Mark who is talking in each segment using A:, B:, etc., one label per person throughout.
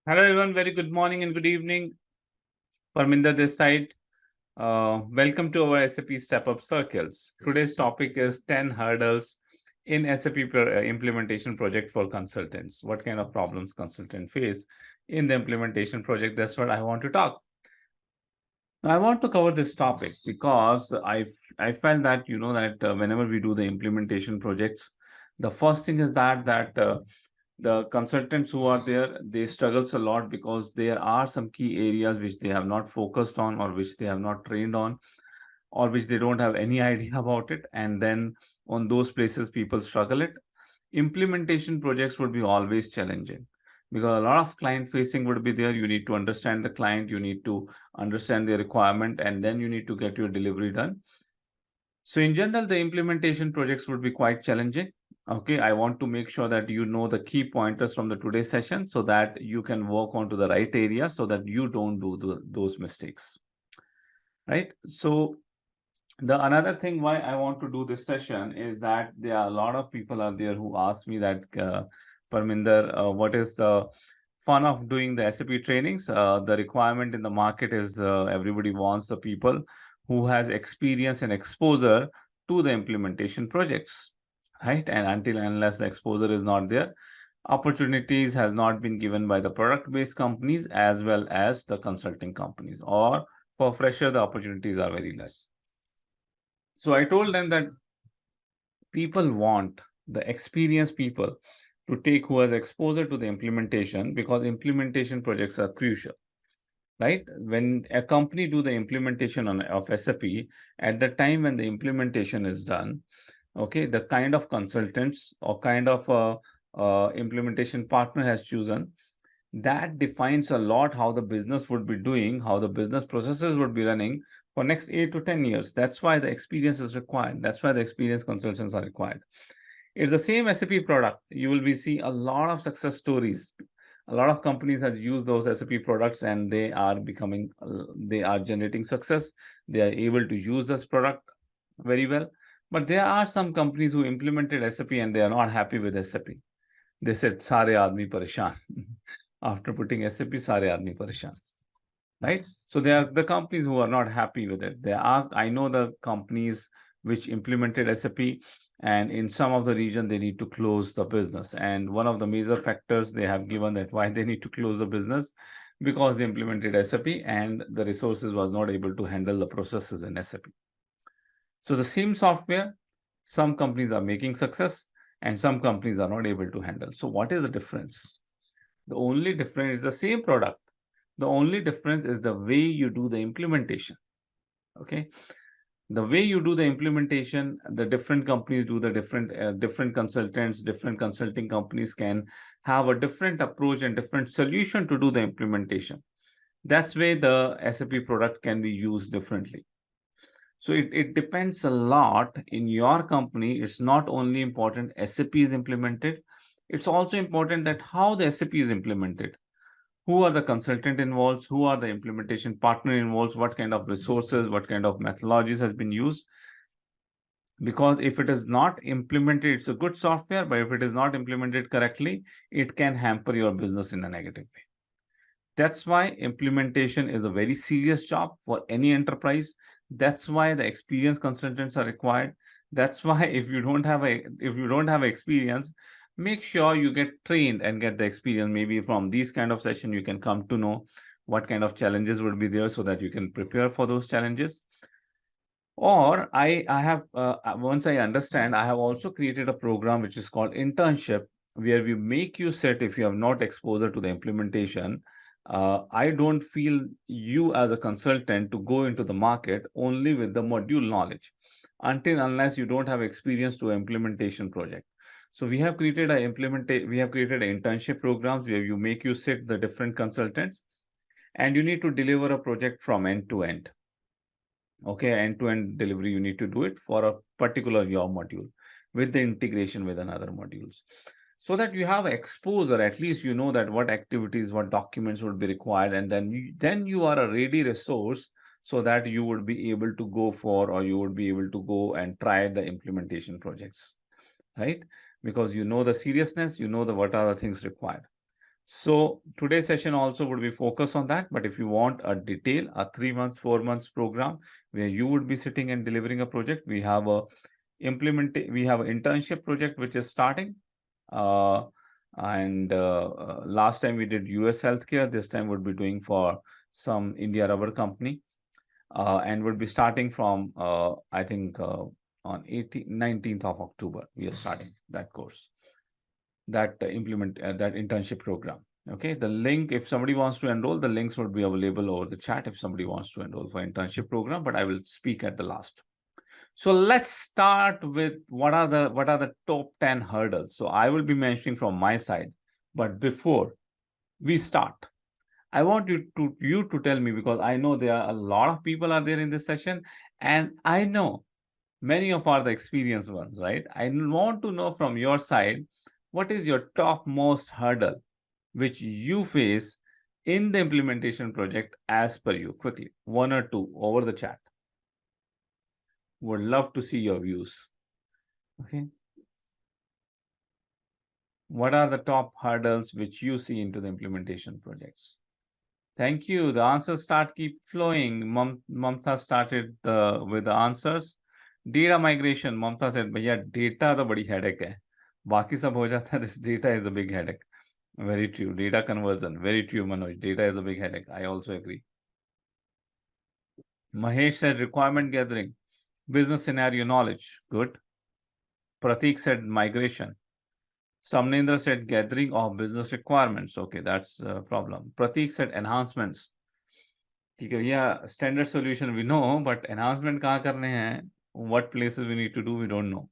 A: Hello everyone, very good morning and good evening. Parminder this side. Welcome to our SAP Step Up Circles. Today's topic is 10 hurdles in SAP implementation project for consultants. What kind of problems consultants face in the implementation project? That's what I want to talk. Now, I want to cover this topic because I felt that whenever we do the implementation projects, the first thing is that the consultants who are there, they struggles a lot because there are some key areas which they have not focused on, or which they have not trained on, or which they don't have any idea about it, and then on those places people struggle it. Implementation projects would be always challenging because a lot of client facing would be there. You need to understand the client, you need to understand the requirement, and then you need to get your delivery done. So in general, the implementation projects would be quite challenging. Okay, I want to make sure that you know the key pointers from the today's session so that you can work on to the right area so that you don't do those mistakes, right? So the another thing why I want to do this session is that there are a lot of people out there who ask me that, Parminder, what is the fun of doing the SAP trainings? The requirement in the market is everybody wants the people who has experience and exposure to the implementation projects, right? And until and unless the exposure is not there, opportunities has not been given by the product-based companies as well as the consulting companies, or for fresher, the opportunities are very less. So I told them that people want the experienced people to take who has exposure to the implementation, because implementation projects are crucial, right? When a company do the implementation of SAP, at the time when the implementation is done, okay, the kind of consultants or kind of implementation partner has chosen, that defines a lot how the business would be doing, how the business processes would be running for next 8 to 10 years. That's why the experience is required. That's why the experienced consultants are required. It's the same SAP product. You will be see a lot of success stories. A lot of companies have used those SAP products and they are generating success. They are able to use this product very well. But there are some companies who implemented SAP and they are not happy with SAP. They said, "Sare aadmi pareshan." After putting SAP, "Sare aadmi pareshan." Right? So there are the companies who are not happy with it. I know the companies which implemented SAP, and in some of the region they need to close the business. And one of the major factors they have given that why they need to close the business, because they implemented SAP and the resources was not able to handle the processes in SAP. So the same software, some companies are making success and some companies are not able to handle. So what is the difference? The only difference is the same product. The only difference is the way you do the implementation. Okay. The way you do the implementation, the different companies do the different consultants, different consulting companies can have a different approach and different solution to do the implementation. That's where the SAP product can be used differently. So it depends a lot in your company. It's not only important SAP is implemented, it's also important that how the SAP is implemented. Who are the consultant involved? Who are the implementation partner involved? What kind of resources, what kind of methodologies has been used? Because if it is not implemented, it's a good software, but if it is not implemented correctly, it can hamper your business in a negative way. That's why implementation is a very serious job for any enterprise. That's why the experienced consultants are required. That's why if you don't have experience, make sure you get trained and get the experience. Maybe from these kind of session, you can come to know what kind of challenges would be there so that you can prepare for those challenges. Or I have once I understand, I have also created a program which is called Internship, where we make you sit if you have not exposure to the implementation. I don't feel you as a consultant to go into the market only with the module knowledge until unless you don't have experience to implementation project. So we have created an internship programs where you make you sit the different consultants and you need to deliver a project from end to end. Okay, end-to-end delivery, you need to do it for a particular your module with the integration with another modules, so that you have exposure. At least you know that what activities, what documents would be required, and then you are a ready resource so that you would be able to go for, or you would be able to go and try the implementation projects, right? Because you know the seriousness, you know the what are the things required. So today's session also would be focused on that. But if you want a detail, a 3 months, 4 months program where you would be sitting and delivering a project, we have an internship project which is starting. Last time we did US healthcare. This time would be doing for some India rubber company, and would be starting from I think on 19th of October. We are starting that course, that that internship program. Okay, the link, if somebody wants to enroll, the links would be available over the chat if somebody wants to enroll for internship program, but I will speak at the last. So let's start with what are the top 10 hurdles. So I will be mentioning from my side, but before we start, I want you to tell me, because I know there are a lot of people are there in this session, and I know many of are the experienced ones, right? I want to know from your side, what is your topmost hurdle which you face in the implementation project as per you? Quickly, one or two over the chat. Would love to see your views. Okay. What are the top hurdles which you see into the implementation projects? Thank you. The answers keep flowing. Mamta started with the answers. Data migration. Mamta said, "Bhaiya, data the badi headache hai. Baki sab ho jata hai. This data is a big headache." Very true. Data conversion. Very true, Manoj. Data is a big headache. I also agree. Mahesh said requirement gathering. Business scenario knowledge. Good. Pratik said migration. Samnendra said gathering of business requirements. Okay, that's a problem. Pratik said enhancements. Yeah, standard solution we know, but enhancement kahan karne hain, what places we need to do, we don't know.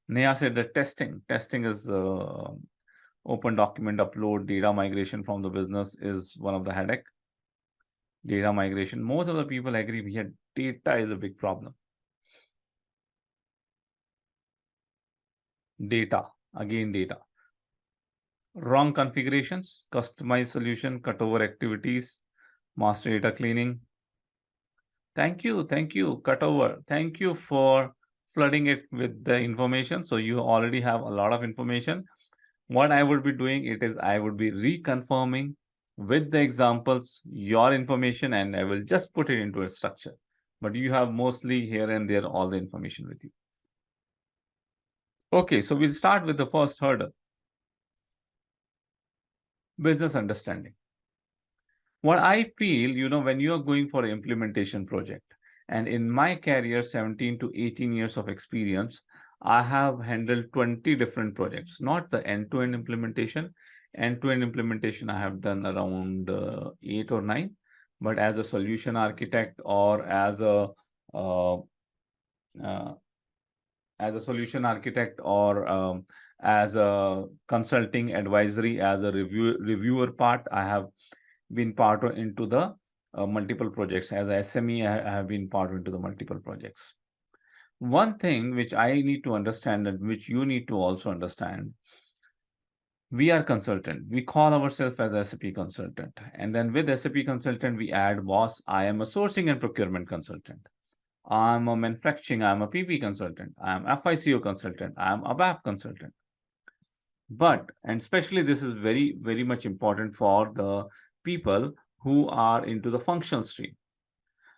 A: Neha said the testing. Testing is open document upload, data migration from the business is one of the headache. Data migration. Most of the people agree here, data is a big problem. Data. Again, data. Wrong configurations, customized solution, cutover activities, master data cleaning. Thank you, Cutover. Thank you for flooding it with the information. So you already have a lot of information. What I would be doing is I would be reconfirming with the examples your information, and I will just put it into a structure. But you have mostly here and there all the information with you. Okay, so we'll start with the first hurdle. Business understanding. What I feel, when you are going for an implementation project, and in my career, 17 to 18 years of experience, I have handled 20 different projects, not the end-to-end implementation. End-to-end implementation, I have done around 8 or 9, but as a solution architect or as a solution architect or as a consulting advisory, as a reviewer part, I have been part into the multiple projects. As a SME, I have been part into the multiple projects. One thing which I need to understand and which you need to also understand, we are consultant. We call ourselves as SAP consultant. And then with SAP consultant, we add boss. I am a sourcing and procurement consultant. I'm a manufacturing, I'm a PP consultant. I'm FICO consultant. I'm a BAP consultant. But, and especially this is very, very much important for the people who are into the functional stream.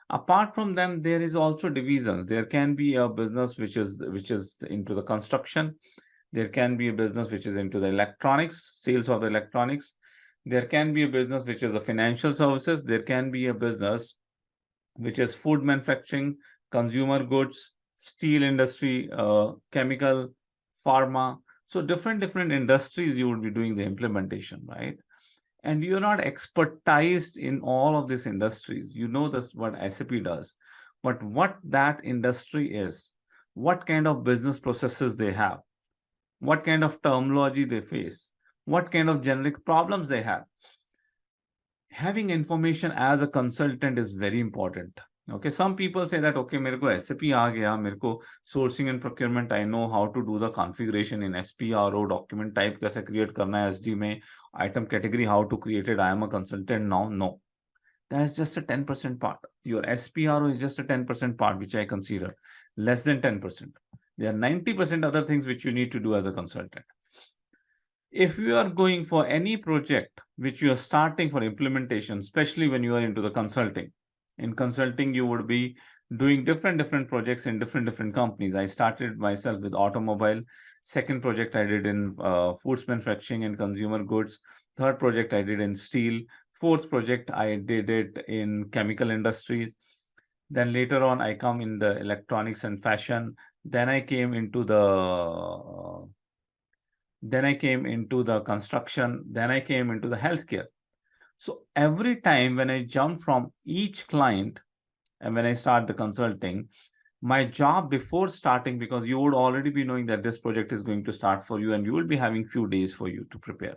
A: Apart from them, there is also divisions. There can be a business which is into the construction. There can be a business which is into the electronics, sales of the electronics. There can be a business which is the financial services. There can be a business which is food manufacturing, consumer goods, steel industry, chemical, pharma. So different industries you would be doing the implementation, right? And you're not expertised in all of these industries. You know this what SAP does, but what that industry is, what kind of business processes they have, what kind of terminology they face, what kind of generic problems they have. Having information as a consultant is very important. Okay, some people say that, okay, मेरे को SAP आ गया, मेरे को sourcing and procurement, I know how to do the configuration in SPRO, document type कैसे create करना है SD में, item category how to create it, I am a consultant now. No, that's just a 10% part. Your SPRO is just a 10% part, which I consider less than 10%. There are 90% other things which you need to do as a consultant. If you are going for any project which you are starting for implementation, especially when you are into the consulting, in consulting you would be doing different projects in different companies. I started myself with automobile. Second project I did in foods manufacturing and consumer goods. Third project I did in steel. Fourth project I did it in chemical industries. Then later on I come in the electronics and fashion. Then I came into the construction, then I came into the healthcare. So every time when I jump from each client and when I start the consulting, my job before starting, because you would already be knowing that this project is going to start for you and you will be having few days for you to prepare.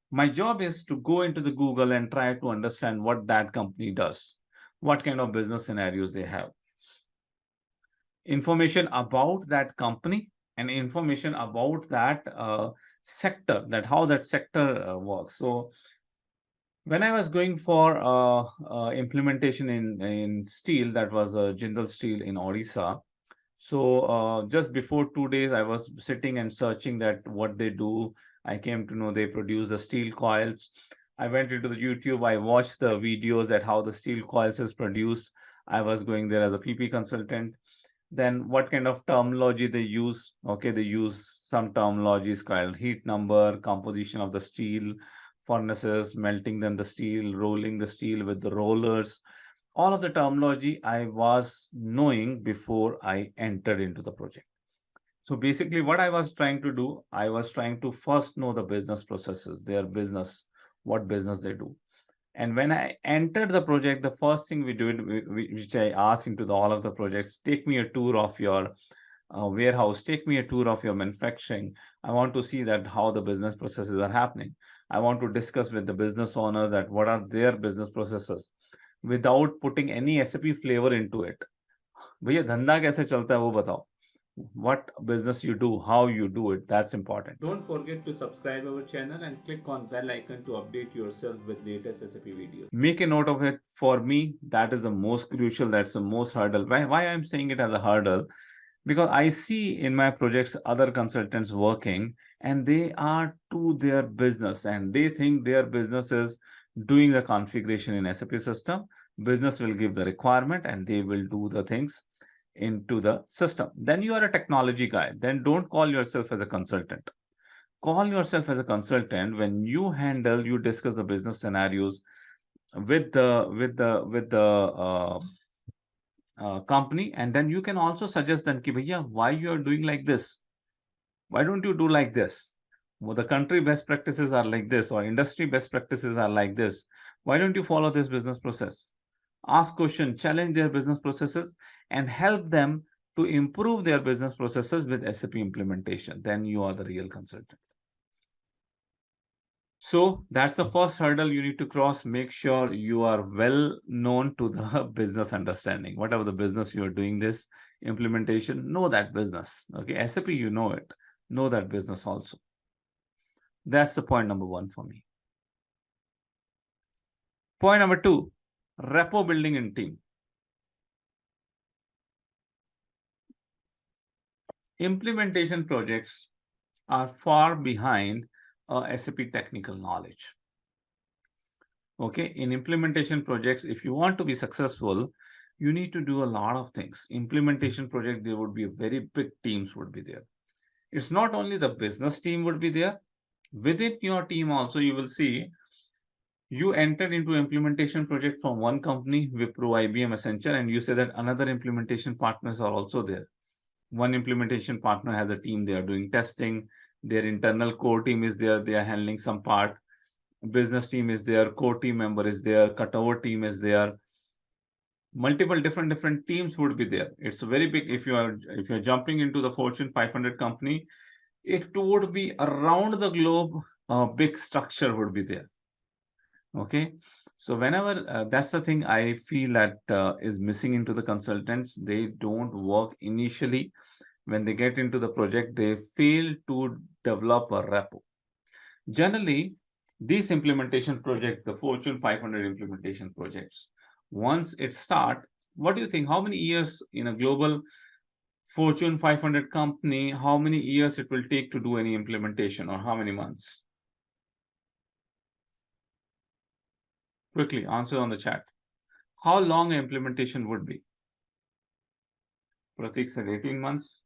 A: My job is to go into the Google and try to understand what that company does, what kind of business scenarios they have, information about that company and information about that sector, that how that sector works. So when I was going for implementation in steel, that was Jindal Steel in Odisha. So just before 2 days, I was sitting and searching that what they do. I came to know they produce the steel coils. I went into the YouTube. I watched the videos that how the steel coils is produced. I was going there as a PP consultant. Then what kind of terminology they use? Okay, they use some terminologies called heat number, composition of the steel, furnaces, melting them the steel, rolling the steel with the rollers. All of the terminology I was knowing before I entered into the project. So basically what I was trying to do, I was trying to first know the business processes, their business, what business they do. And when I entered the project, the first thing we did, which I asked into all of the projects, take me a tour of your warehouse, take me a tour of your manufacturing. I want to see that how the business processes are happening. I want to discuss with the business owner that what are their business processes without putting any SAP flavor into it. भैया धंधा कैसे चलता है वो बताओ. What business you do, how you do it, that's important. Don't forget to subscribe our channel and click on bell icon to update yourself with latest SAP videos. Make a note of it. For me, that is the most crucial, that's the most hurdle. Why I'm saying it as a hurdle? Because I see in my projects other consultants working and they are to their business and they think their business is doing the configuration in SAP system. Business will give the requirement and they will do the things into the system. Then you are a technology guy. Then don't call yourself as a consultant. Call yourself as a consultant when you discuss the business scenarios with the company, and then you can also suggest them ki bhaiya, why you are doing like this? Why don't you do like this? Well, the country best practices are like this, or industry best practices are like this. Why don't you follow this business process? Ask question, challenge their business processes, and help them to improve their business processes with SAP implementation. Then you are the real consultant. So that's the first hurdle you need to cross. Make sure you are well known to the business understanding. Whatever the business you are doing this implementation, know that business. Okay, SAP, you know it. Know that business also. That's the point number one for me. Point number two, rapport building in team. Implementation projects are far behind SAP technical knowledge. Okay, in implementation projects, if you want to be successful, you need to do a lot of things. Implementation project, there would be very big teams would be there. It's not only the business team would be there. Within your team also, you will see you entered into implementation project from one company, Wipro, IBM, Accenture, and you say that another implementation partners are also there. One implementation partner has a team, they are doing testing, their internal core team is there, they are handling some part, business team is there, core team member is there, Cutover team is there. Multiple different teams would be there. It's very big. If you're jumping into the Fortune 500 company, it would be around the globe, a big structure would be there. Okay, so whenever that's the thing I feel that is missing into the consultants. They don't work initially. When they get into the project, they fail to develop a rapport. Generally, these implementation projects, the Fortune 500 implementation projects, once it start, what do you think? How many years in a global Fortune 500 company, how many years it will take to do any implementation, or how many months? Quickly answer on the chat. How long an implementation would be? Pratik said 18 months.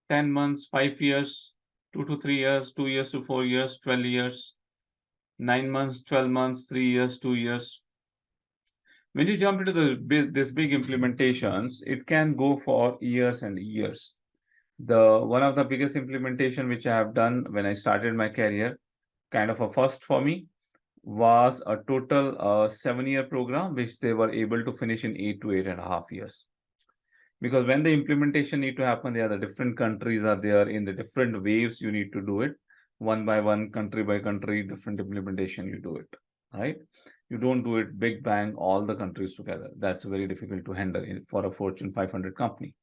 A: 10 months, 5 years, 2 to 3 years, 2 years to 4 years, 12 years, 9 months, 12 months, 3 years, 2 years. When you jump into this big implementations, it can go for years and years. One of the biggest implementation which I have done when I started my career, kind of a first for me, was a total 7-year program, which they were able to finish in 8 to 8.5 years. Because when the implementation need to happen, the different countries are there in the different waves. You need to do it one by one, country by country, different implementation. You do it, right? You don't do it big bang, all the countries together. That's very difficult to handle for a Fortune 500 company.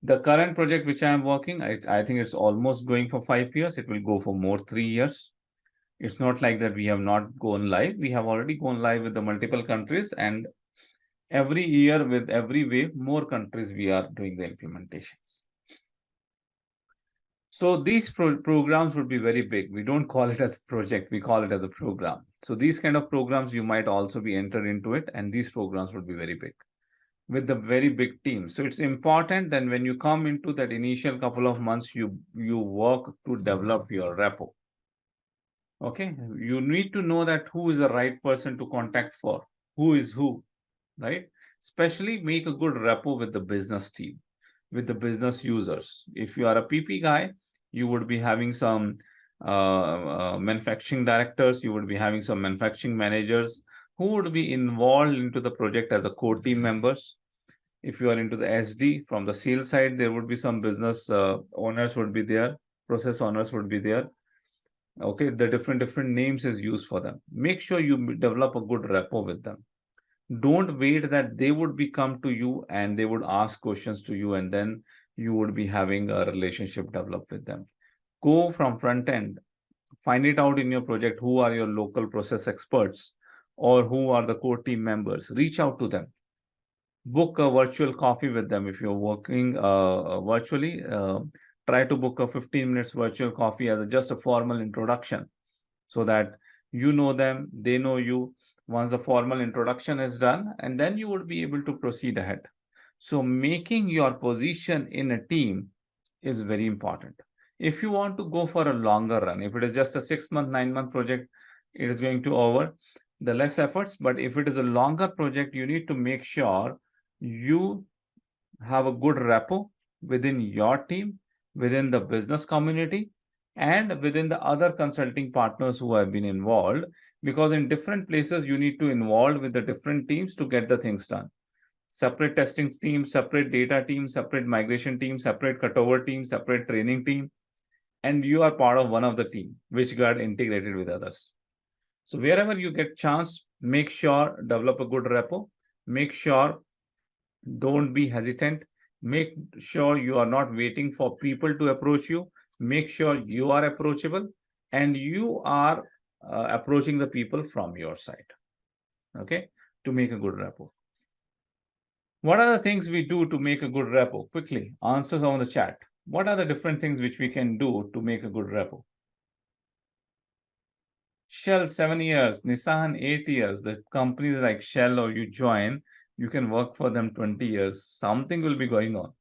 A: The current project which I am working, I think it's almost going for 5 years. It will go for more 3 years. It's not like that we have not gone live. We have already gone live with the multiple countries, and every year with every wave, more countries we are doing the implementations. So these programs would be very big. We don't call it as a project, we call it as a program. So these kind of programs, you might also be entered into it, and these programs would be very big with the very big team. So it's important that when you come into that initial couple of months, you work to develop your rapport. Okay, you need to know that who is the right person to contact for, who is who, right? Especially make a good rapport with the business team, with the business users. If you are a PP guy, you would be having some manufacturing directors, you would be having some manufacturing managers who would be involved into the project as a core team members. If you are into the SD, from the sales side, there would be some business owners would be there, process owners would be there. Okay, the different names is used for them. Make sure you develop a good rapport with them. Don't wait that they would be come to you and they would ask questions to you, and then you would be having a relationship develop with them. Go from front end. Find it out in your project who are your local process experts or who are the core team members. Reach out to them. Book a virtual coffee with them. If you're working virtually, try to book a 15 minutes virtual coffee as just a formal introduction, so that you know them, they know you. Once the formal introduction is done, and then you would be able to proceed ahead. So making your position in a team is very important. If you want to go for a longer run, if it is just a 6-month, 9-month project, it is going to over the less efforts. But if it is a longer project, you need to make sure you have a good rapport within your team, within the business community, and within the other consulting partners who have been involved, because in different places you need to involve with the different teams to get the things done. Separate testing team, separate data team, separate migration team, separate cutover team, separate training team, and you are part of one of the team which got integrated with others. So wherever you get chance, make sure develop a good rapport. Make sure don't be hesitant. Make sure you are not waiting for people to approach you. Make sure you are approachable and you are approaching the people from your side, okay, to make a good rapport. What are the things we do to make a good rapport? Quickly, answers on the chat. What are the different things which we can do to make a good rapport? Shell, 7 years. Nissan, 8 years. The companies like Shell or you join, you can work for them 20 years. Something will be going on.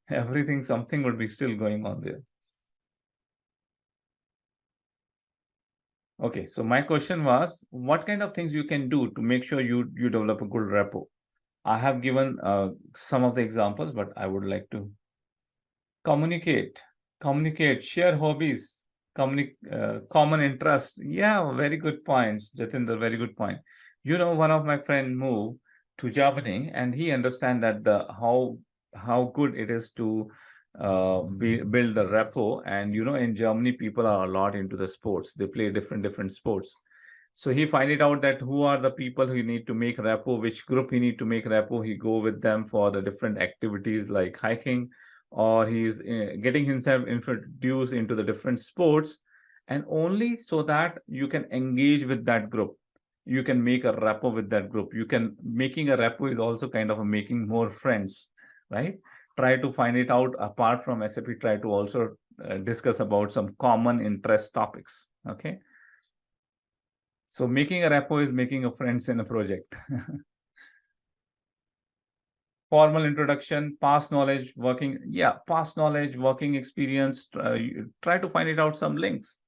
A: Everything, something will be still going on there. Okay, so my question was, what kind of things you can do to make sure you develop a good rapport? I have given some of the examples, but I would like to communicate, share hobbies, common interest. Yeah, very good points, Jatinder, very good point. You know, one of my friend moved to Germany and he understand that how good it is to build the rapport. And you know, in Germany, people are a lot into the sports. They play different sports. So he find it out that who are the people who need to make rapport, which group he need to make rapport. He go with them for the different activities like hiking, or he's getting himself introduced into the different sports, and only so that you can engage with that group. you can make a rapport with that group. Making a rapport is also kind of a making more friends, right? Try to find it out apart from SAP, try to also discuss about some common interest topics, okay? So making a rapport is making a friends in a project. Formal introduction, past knowledge, past knowledge, working experience, try to find it out some links.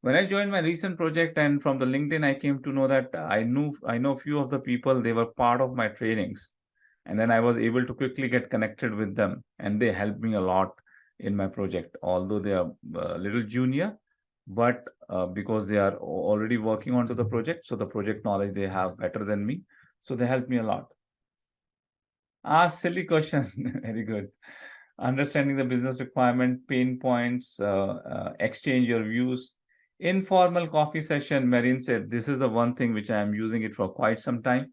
A: When I joined my recent project and from the LinkedIn, I came to know that I know few of the people, they were part of my trainings. And then I was able to quickly get connected with them and they helped me a lot in my project, although they are a little junior, but because they are already working onto the project, so the project knowledge they have better than me. So they helped me a lot. Silly question. Very good. Understanding the business requirement, pain points, exchange your views. Informal coffee session, Marine said, this is the one thing which I am using it for quite some time,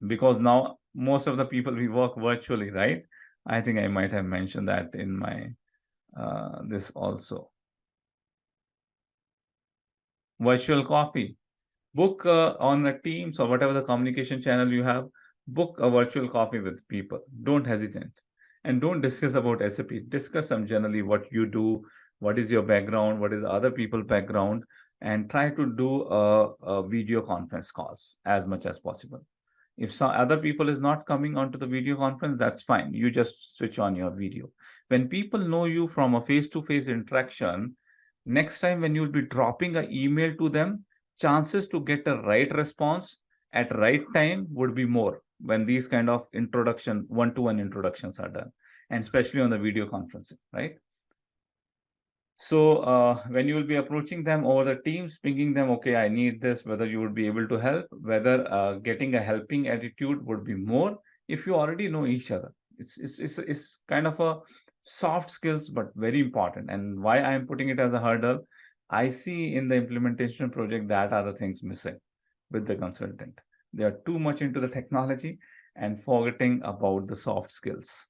A: because now most of the people we work virtually, right? I think I might have mentioned that in my this also. Virtual coffee. Book on a Teams or whatever the communication channel you have, book a virtual coffee with people. Don't hesitate. And don't discuss about SAP. Discuss some generally what you do, what is your background, what is other people's background, and try to do a video conference calls as much as possible. If some other people is not coming onto the video conference, that's fine. You just switch on your video. When people know you from a face-to-face interaction, next time when you'll be dropping an email to them, chances to get a right response at right time would be more when these kind of introduction, one-to-one introductions are done, and especially on the video conferencing, right? So when you will be approaching them over the Teams, pinging them, okay, I need this, whether you would be able to help, whether getting a helping attitude would be more if you already know each other. It's kind of a soft skills, but very important. And why I'm putting it as a hurdle, I see in the implementation project that are the things missing with the consultant. They are too much into the technology and forgetting about the soft skills.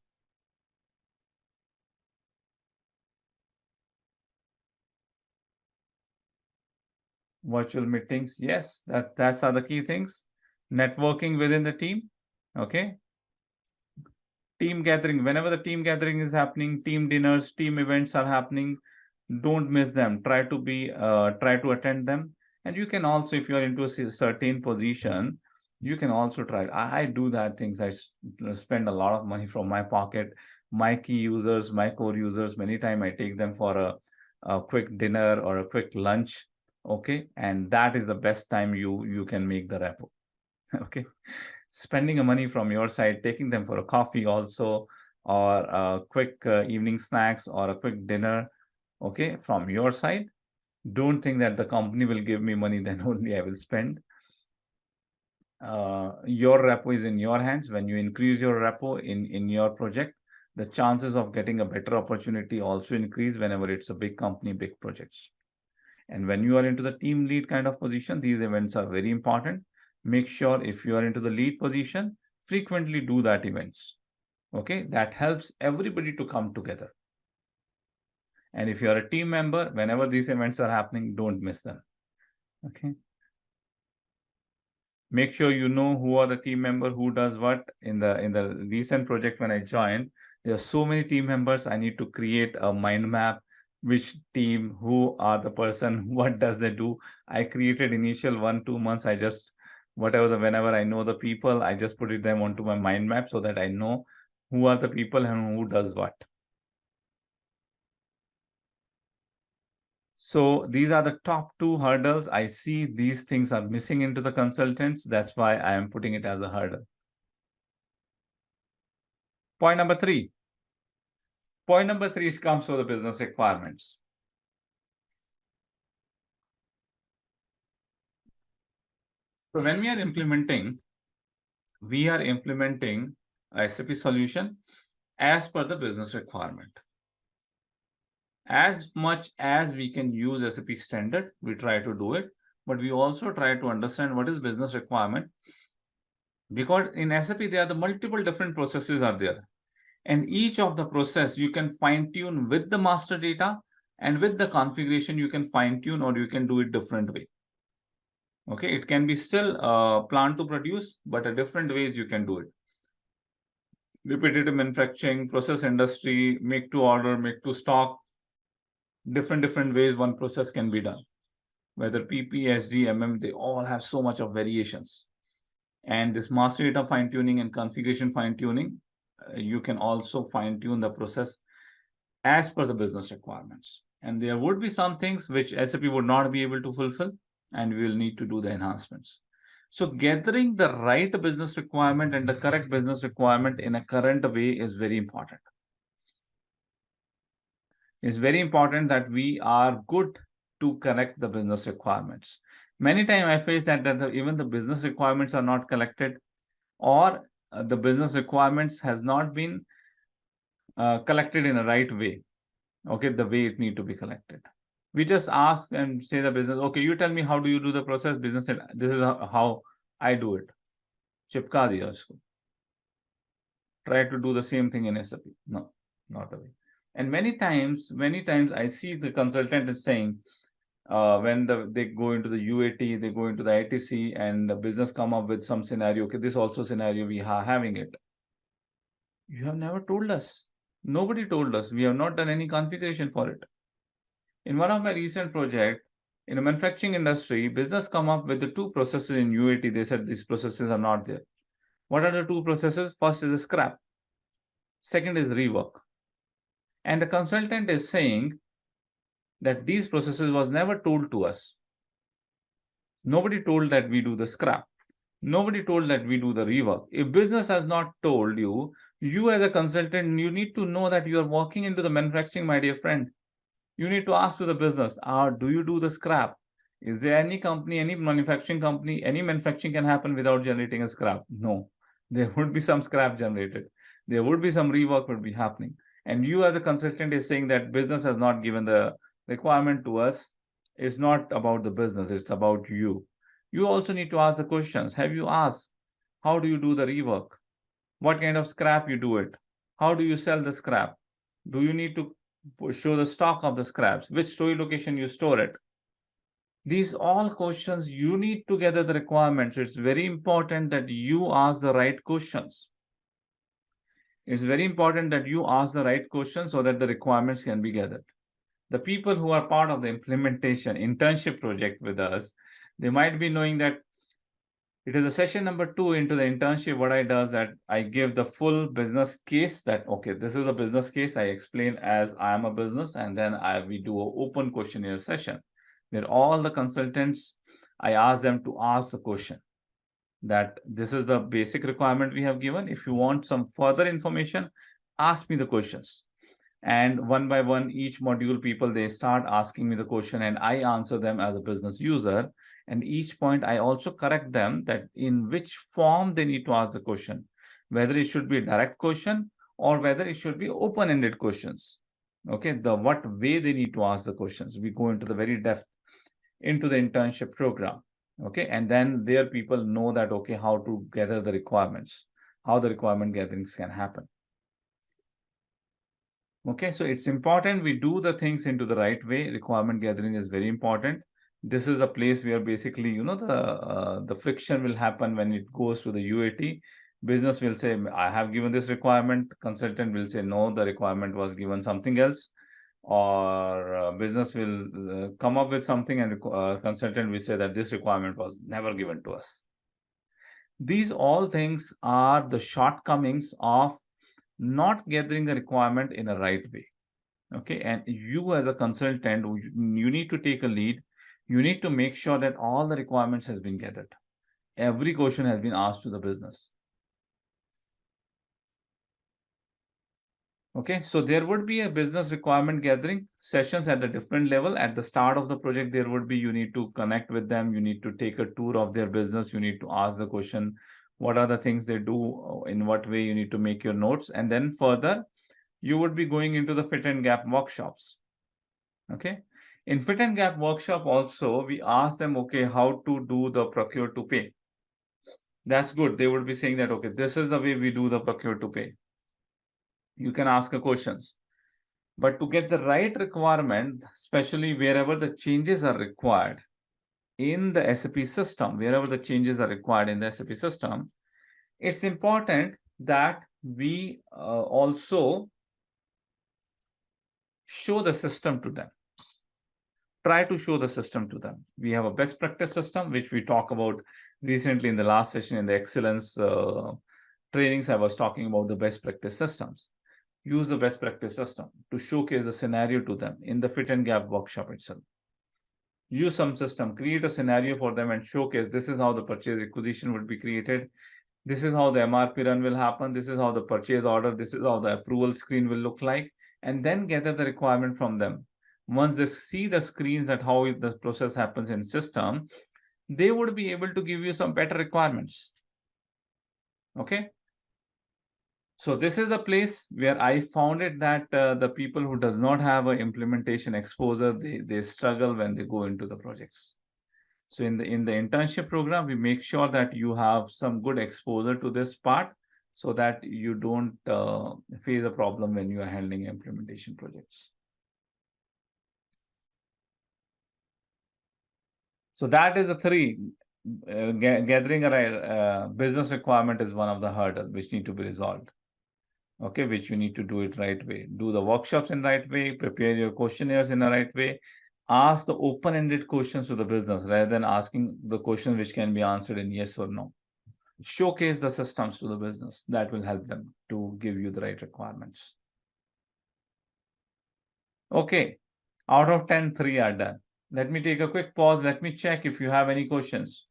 A: Virtual meetings, yes, that's are the key things. Networking within the team, okay. Team gathering, whenever the team gathering is happening, team dinners, team events are happening, don't miss them. Try to attend them. And you can also, if you are into a certain position, you can also try. I do that things. I spend a lot of money from my pocket. My key users, my core users, many times I take them for a quick dinner or a quick lunch, okay, and that is the best time you can make the rapport. Okay, spending a money from your side, taking them for a coffee also, or a quick evening snacks or a quick dinner, okay, from your side. Don't think that the company will give me money, then only I will spend. Your rapport is in your hands. When you increase your rapport in your project, the chances of getting a better opportunity also increase whenever it's a big company, big projects. And when you are into the team lead kind of position, these events are very important. Make sure if you are into the lead position, frequently do that events. Okay, that helps everybody to come together. And if you are a team member, whenever these events are happening, don't miss them. Okay. Make sure you know who are the team member, who does what. In the recent project when I joined, there are so many team members. I need to create a mind map, which team, who are the person, what does they do. I created initial 1-2 months. I just, whenever I know the people, I just put them onto my mind map so that I know who are the people and who does what. So these are the top 2 hurdles. I see these things are missing into the consultants. That's why I am putting it as a hurdle. Point number 3. Point number 3 comes for the business requirements. So when we are implementing a SAP solution as per the business requirement. As much as we can use SAP standard, we try to do it, but we also try to understand what is business requirement, because in SAP there are the multiple different processes are there, and each of the process you can fine tune with the master data, and with the configuration you can fine tune or you can do it different way. Okay, it can be still plant to produce, but a different ways you can do it. Repetitive manufacturing, process industry, make to order, make to stock, different ways one process can be done. Whether PP, SD, MM, they all have so much of variations. And this master data fine-tuning and configuration fine-tuning, you can also fine-tune the process as per the business requirements. And there would be some things which SAP would not be able to fulfill, and we will need to do the enhancements. So gathering the right business requirement and the correct business requirement in a current way is very important. It's very important that we are good to correct the business requirements. Many times I face that even the business requirements are not collected, or the business requirements has not been collected in a right way. Okay, the way it need to be collected. We just ask and say the business, okay, you tell me how do you do the process. Business said, this is how I do it. Chipka diya usko. Try to do the same thing in SAP. No, not the way. And many times I see the consultant is saying, when they go into the UAT, they go into the ITC, and the business come up with some scenario. Okay, this also scenario we are having it. You have never told us. Nobody told us. We have not done any configuration for it. In one of my recent project, in a manufacturing industry, business come up with the two processes in UAT. They said these processes are not there. What are the two processes? First is scrap. Second is rework. And the consultant is saying that these processes was never told to us. Nobody told that we do the scrap. Nobody told that we do the rework. If business has not told you, you as a consultant, you need to know that you are walking into the manufacturing, my dear friend. You need to ask to the business, do you do the scrap? Is there any company, any manufacturing company, any manufacturing can happen without generating a scrap? No. There would be some scrap generated. There would be some rework would be happening. And you as a consultant is saying that business has not given the requirement to us. It's not about the business, it's about you. You also need to ask the questions. Have you asked, how do you do the rework? What kind of scrap you do it? How do you sell the scrap? Do you need to show the stock of the scraps? Which storage location you store it? These all questions, you need to gather the requirements. It's very important that you ask the right questions. It's very important that you ask the right questions so that the requirements can be gathered. The people who are part of the implementation internship project with us, they might be knowing that it is a session number 2 into the internship. What I do is that I give the full business case that, okay, this is a business case. I explain as I am a business, and then we do an open questionnaire session where all the consultants, I ask them to ask the question that this is the basic requirement we have given. If you want some further information, ask me the questions. And one by one, each module people, they start asking me the question and I answer them as a business user. And each point I also correct them that in which form they need to ask the question, whether it should be a direct question or whether it should be open-ended questions. Okay, what way they need to ask the questions. We go into the very depth into the internship program. Okay, and then there people know that, okay, how to gather the requirements, how the requirement gatherings can happen. Okay, so it's important we do the things into the right way. Requirement gathering is very important. This is a place where basically, the friction will happen when it goes to the UAT. Business will say, I have given this requirement. Consultant will say, no, the requirement was given something else. Or business will come up with something and consultant will say that this requirement was never given to us. These all things are the shortcomings of not gathering the requirement in a right way. Okay, and you as a consultant, you need to take a lead. You need to make sure that all the requirements has been gathered. Every question has been asked to the business. Okay, so there would be a business requirement gathering sessions at a different level. At the start of the project, there would be, you need to connect with them. You need to take a tour of their business. You need to ask the question, what are the things they do, in what way you need to make your notes. And then further, you would be going into the fit and gap workshops. Okay. In fit and gap workshop also, we ask them, okay, how to do the procure to pay. That's good. They would be saying that, okay, this is the way we do the procure to pay. You can ask questions. But to get the right requirement, especially wherever the changes are required, in the SAP system, wherever the changes are required in the SAP system, it's important that we also show the system to them. Try to show the system to them. We have a best practice system, which we talk about recently in the last session in the excellence trainings. I was talking about the best practice systems. Use the best practice system to showcase the scenario to them in the fit and gap workshop itself. Use some system, create a scenario for them and showcase this is how the purchase requisition would be created. This is how the MRP run will happen. This is how the purchase order, this is how the approval screen will look like, and then gather the requirement from them. Once they see the screens at how the process happens in system, they would be able to give you some better requirements. Okay. So this is the place where I found it that the people who does not have an implementation exposure, they struggle when they go into the projects. So in the internship program, we make sure that you have some good exposure to this part so that you don't face a problem when you are handling implementation projects. So that is the three. Gathering a business requirement is one of the hurdles which need to be resolved. Okay, which you need to do it right way. Do the workshops in right way, prepare your questionnaires in the right way, ask the open-ended questions to the business rather than asking the questions which can be answered in yes or no. Showcase the systems to the business. That will help them to give you the right requirements. Okay, out of 10, 3 are done. Let me take a quick pause. Let me check if you have any questions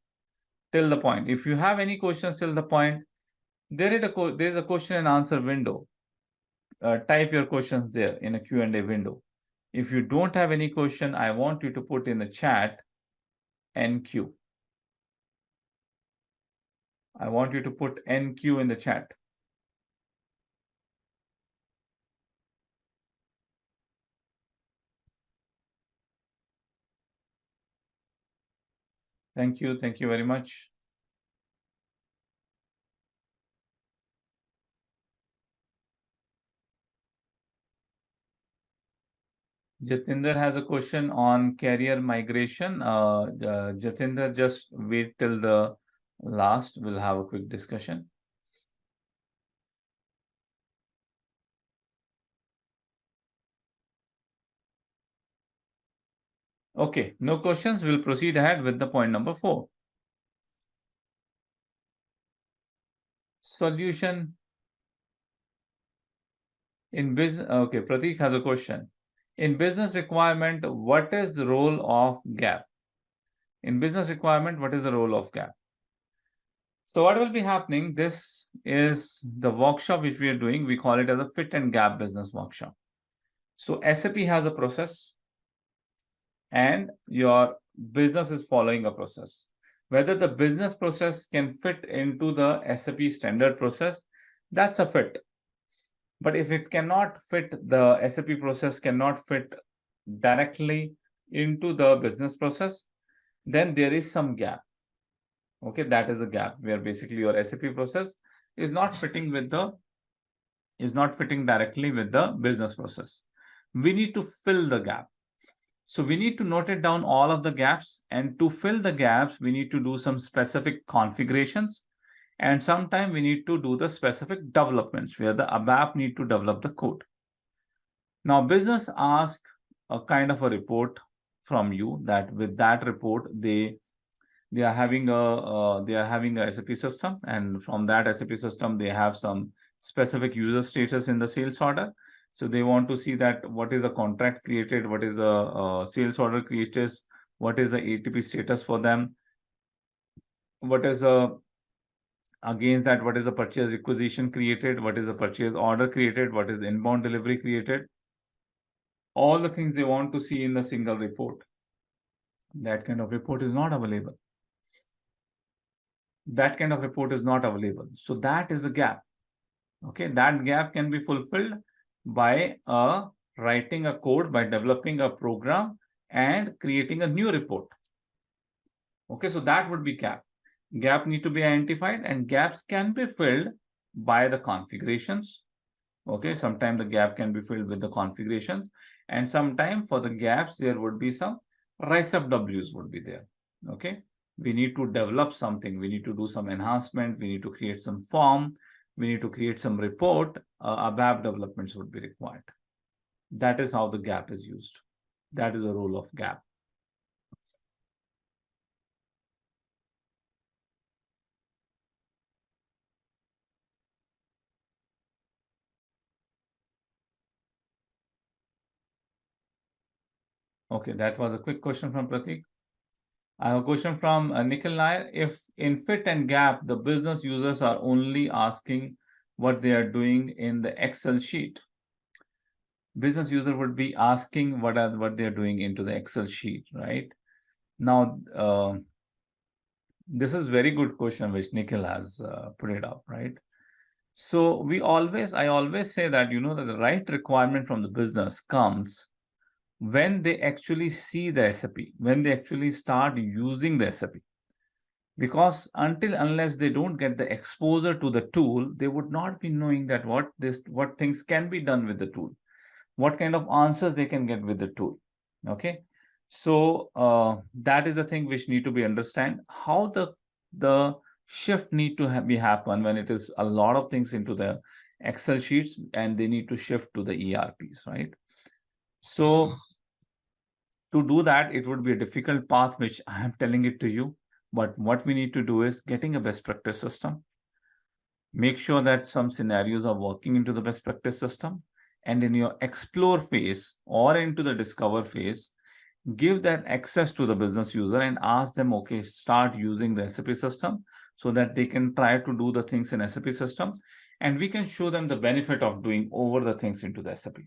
A: till the point. If you have any questions till the point, there is a question and answer window. Type your questions there in a Q&A window. If you don't have any question, I want you to put in the chat NQ. I want you to put NQ in the chat. Thank you. Thank you very much. Jatinder has a question on career migration. Jatinder, just wait till the last. We'll have a quick discussion. Okay, no questions. We'll proceed ahead with the point number 4. Solution in business. Okay, Pratik has a question. In business requirement, what is the role of gap? In business requirement, what is the role of gap? So what will be happening? This is the workshop which we are doing. We call it as a fit and gap business workshop. So SAP has a process and your business is following a process. Whether the business process can fit into the SAP standard process, that's a fit. But if it cannot fit, the SAP process cannot fit directly into the business process, then there is some gap. Okay, that is a gap where basically your SAP process is not fitting directly with the business process. We need to fill the gap. So we need to note it down all of the gaps, and to fill the gaps, we need to do some specific configurations. And sometimes we need to do the specific developments where the ABAP need to develop the code. Now, business ask a kind of a report from you that with that report, they are having a SAP system, and from that SAP system, they have some specific user status in the sales order. So they want to see that what is the contract created, what is the sales order created, what is the ATP status for them, what is the against that, what is the purchase requisition created, what is the purchase order created, what is the inbound delivery created. All the things they want to see in the single report. That kind of report is not available. That kind of report is not available. So that is a gap. Okay, that gap can be fulfilled by writing a code, by developing a program and creating a new report. Okay, so that would be gap. Gap need to be identified, and gaps can be filled by the configurations. Okay, sometimes the gap can be filled with the configurations, and sometimes for the gaps there would be some RISE-UP Ws would be there. Okay, we need to develop something, we need to do some enhancement, we need to create some form, we need to create some report, ABAP developments would be required. That is how the gap is used. That is the role of gap. Okay, that was a quick question from Pratik. I have a question from Nikhil Nair. If in fit and gap, the business users are only asking what they are doing in the Excel sheet, business user would be asking what they're doing into the Excel sheet, right? Now, this is very good question which Nikhil has put it up, right? So I always say that, that the right requirement from the business comes when they actually see the SAP, when they actually start using the SAP. Because unless they don't get the exposure to the tool, they would not be knowing that what things can be done with the tool, what kind of answers they can get with the tool. Okay, so that is the thing which need to be understand, how the shift need to be happen when it is a lot of things into the Excel sheets and they need to shift to the ERPs, right? So to do that, it would be a difficult path, which I am telling it to you. But what we need to do is getting a best practice system. Make sure that some scenarios are working into the best practice system. And in your explore phase or into the discover phase, give that access to the business user and ask them, okay, start using the SAP system so that they can try to do the things in SAP system. And we can show them the benefit of doing over the things into the SAP.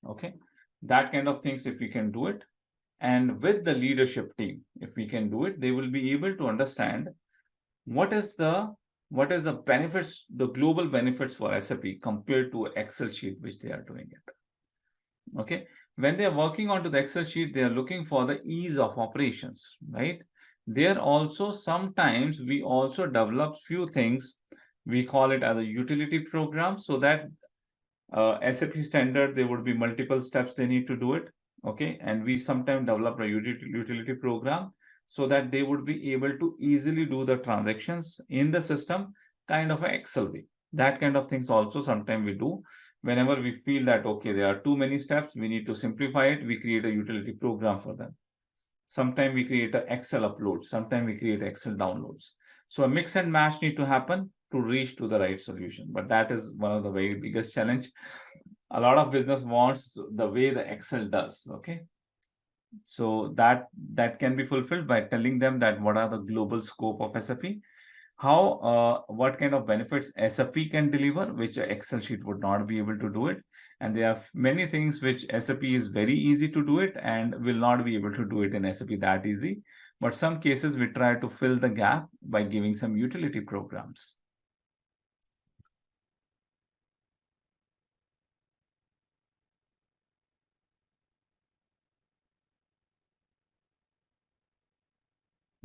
A: Okay, that kind of things, if we can do it, and with the leadership team, if we can do it, they will be able to understand what is the benefits, the global benefits for SAP compared to Excel sheet which they are doing it. Okay, when they are working onto the Excel sheet, they are looking for the ease of operations, right? There also sometimes we also develop few things, we call it as a utility program, so that SAP standard, there would be multiple steps they need to do it. Okay, and we sometimes develop a utility program so that they would be able to easily do the transactions in the system, kind of an Excel way. That kind of things also sometimes we do. Whenever we feel that, okay, there are too many steps, we need to simplify it, we create a utility program for them. Sometimes we create an Excel upload, sometimes we create Excel downloads. So a mix and match need to happen to reach to the right solution. But that is one of the very biggest challenge. A lot of business wants the way the Excel does. Okay, so that can be fulfilled by telling them that what are the global scope of SAP, how what kind of benefits SAP can deliver, which Excel sheet would not be able to do it. And there are many things which SAP is very easy to do it and will not be able to do it in SAP that easy. But some cases we try to fill the gap by giving some utility programs.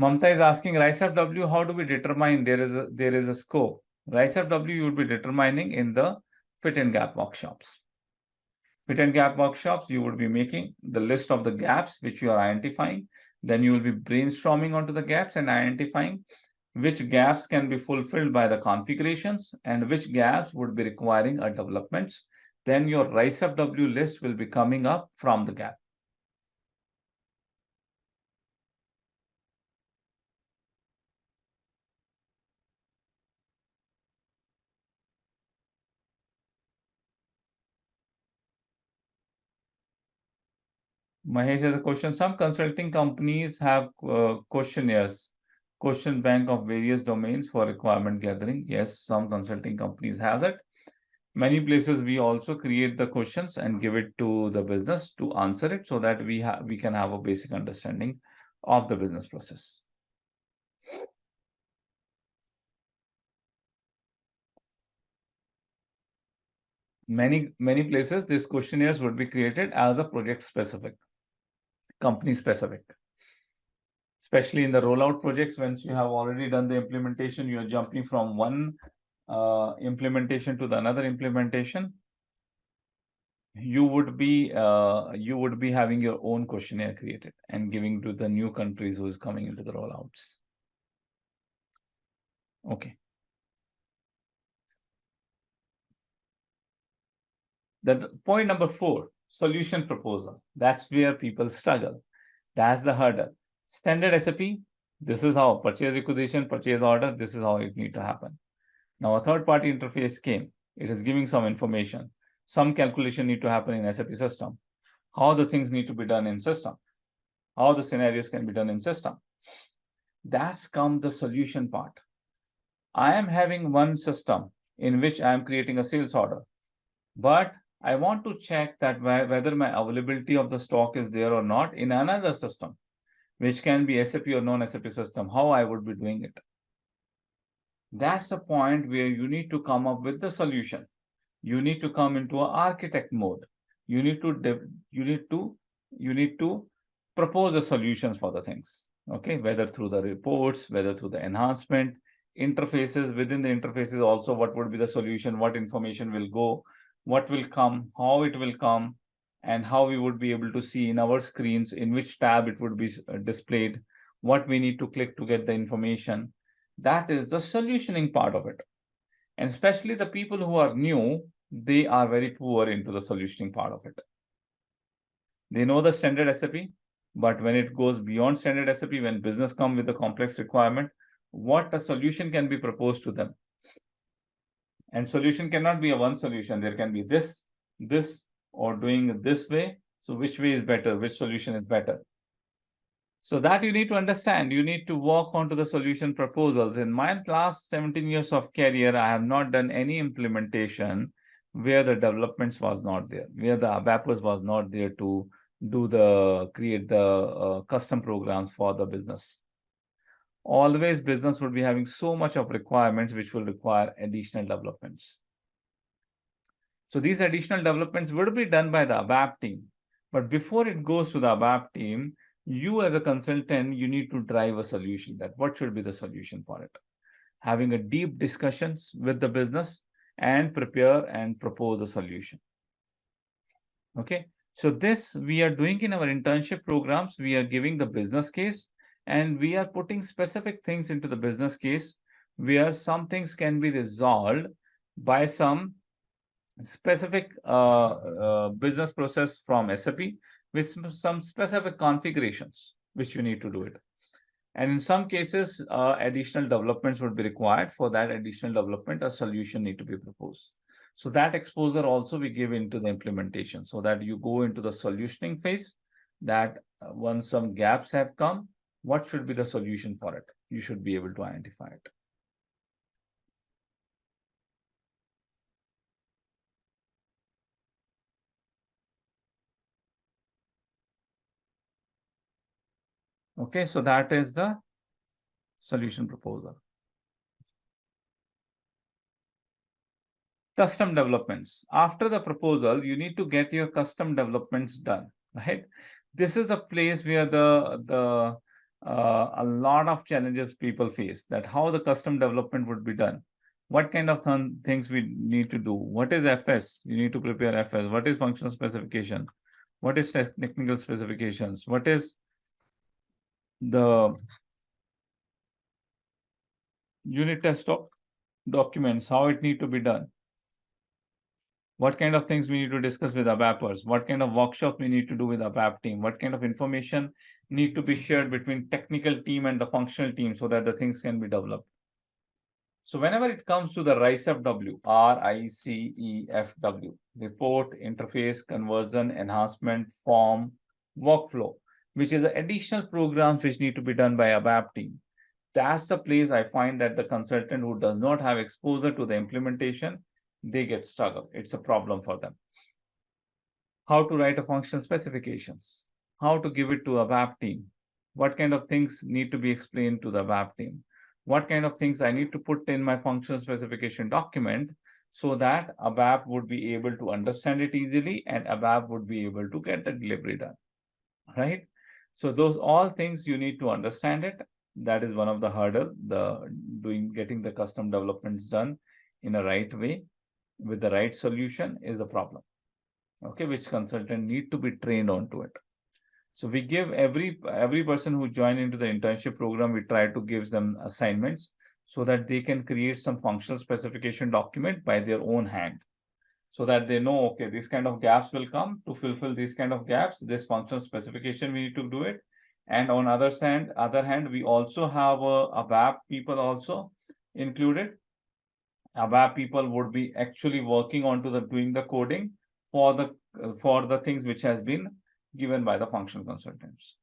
A: Mamta is asking, RISE-W, how do we determine there is a scope? RISE-W you would be determining in the fit and gap workshops. Fit and gap workshops, you would be making the list of the gaps which you are identifying. Then you will be brainstorming onto the gaps and identifying which gaps can be fulfilled by the configurations and which gaps would be requiring a developments. Then your RISE-W list will be coming up from the gap. Mahesh has a question. Some consulting companies have questionnaires, question bank of various domains for requirement gathering. Yes, some consulting companies have it. Many places we also create the questions and give it to the business to answer it so that we can have a basic understanding of the business process. Many places these questionnaires would be created as a project specific, company specific. Especially in the rollout projects, once you have already done the implementation, you are jumping from one implementation to the another implementation. you would be having your own questionnaire created and giving to the new countries who is coming into the rollouts. Okay. That point number 4, solution proposal. That's where people struggle. That's the hurdle. Standard SAP, this is how purchase requisition, purchase order, this is how it need to happen. Now a third-party interface came. It is giving some information. Some calculation need to happen in SAP system. How the things need to be done in system. How the scenarios can be done in system. That's come the solution part. I am having one system in which I am creating a sales order, but I want to check that whether my availability of the stock is there or not in another system, which can be SAP or non-SAP system, how I would be doing it. That's the point where you need to come up with the solution. You need to come into an architect mode. You need to propose the solutions for the things. Okay, whether through the reports, whether through the enhancement, interfaces, within the interfaces also, what would be the solution, what information will go, what will come, how it will come, and how we would be able to see in our screens, in which tab it would be displayed, what we need to click to get the information. That is the solutioning part of it. And especially the people who are new, they are very poor into the solutioning part of it. They know the standard SAP, but when it goes beyond standard SAP, when business comes with a complex requirement, what a solution can be proposed to them. And solution cannot be a one solution. There can be this, or doing this way. So which way is better? Which solution is better? So that you need to understand. You need to work onto the solution proposals. In my last 17 years of career, I have not done any implementation where the developments was not there, where the ABAPers was not there to create the custom programs for the business. Always business would be having so much of requirements which will require additional developments. So these additional developments would be done by the ABAP team. But before it goes to the ABAP team, you as a consultant, you need to drive a solution. That what should be the solution for it? Having a deep discussions with the business and prepare and propose a solution. Okay. So this we are doing in our internship programs. We are giving the business case and we are putting specific things into the business case where some things can be resolved by some specific business process from SAP with some specific configurations which you need to do it. And in some cases, additional developments would be required. For that additional development, a solution need to be proposed. So that exposure also we give into the implementation so that you go into the solutioning phase, that once some gaps have come, what should be the solution for it? You should be able to identify it. Okay, so that is the solution proposal. Custom developments. After the proposal, you need to get your custom developments done, right? This is the place where a lot of challenges people face, that how the custom development would be done. What kind of things we need to do? What is FS? You need to prepare FS. What is functional specification? What is technical specifications? What is the unit test documents? How it need to be done? What kind of things we need to discuss with ABAPers? What kind of workshop we need to do with ABAP team? What kind of information need to be shared between technical team and the functional team so that the things can be developed? So whenever it comes to the RICEFW, RICEFW, report, interface, conversion, enhancement, form, workflow, which is additional programs which need to be done by ABAP team. That's the place I find that the consultant who does not have exposure to the implementation, they get struggle. It's a problem for them. How to write a functional specifications, how to give it to a ABAP team, what kind of things need to be explained to the ABAP team, what kind of things I need to put in my functional specification document so that ABAP would be able to understand it easily and ABAP would be able to get the delivery done, right? So those all things you need to understand it. That is one of the hurdle, getting the custom developments done in a right way with the right solution is a problem. Okay, which consultant need to be trained onto it. So we give every person who join into the internship program, we try to give them assignments so that they can create some functional specification document by their own hand, so that they know, okay, these kind of gaps will come. To fulfill these kind of gaps, this functional specification, we need to do it. And on other hand, we also have a ABAP people also included. ABAP people would be actually working onto the doing the coding for the things which has been given by the functional consultants.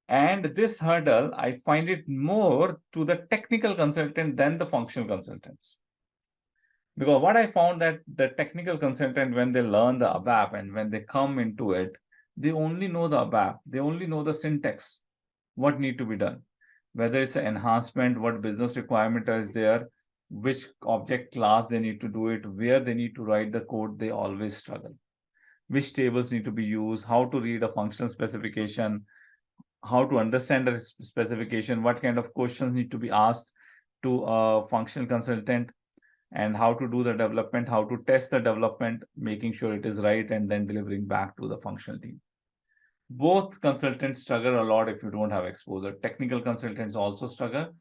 A: And this hurdle, I find it more to the technical consultant than the functional consultants. Because what I found that the technical consultant, when they learn the ABAP and when they come into it, they only know the ABAP, they only know the syntax, what need to be done. Whether it's an enhancement, what business requirement is there, which object class they need to do it, where they need to write the code, they always struggle. Which tables need to be used, how to read a functional specification, how to understand the specification, what kind of questions need to be asked to a functional consultant, and how to do the development, how to test the development, making sure it is right, and then delivering back to the functional team. Both consultants struggle a lot if you don't have exposure. Technical consultants also struggle.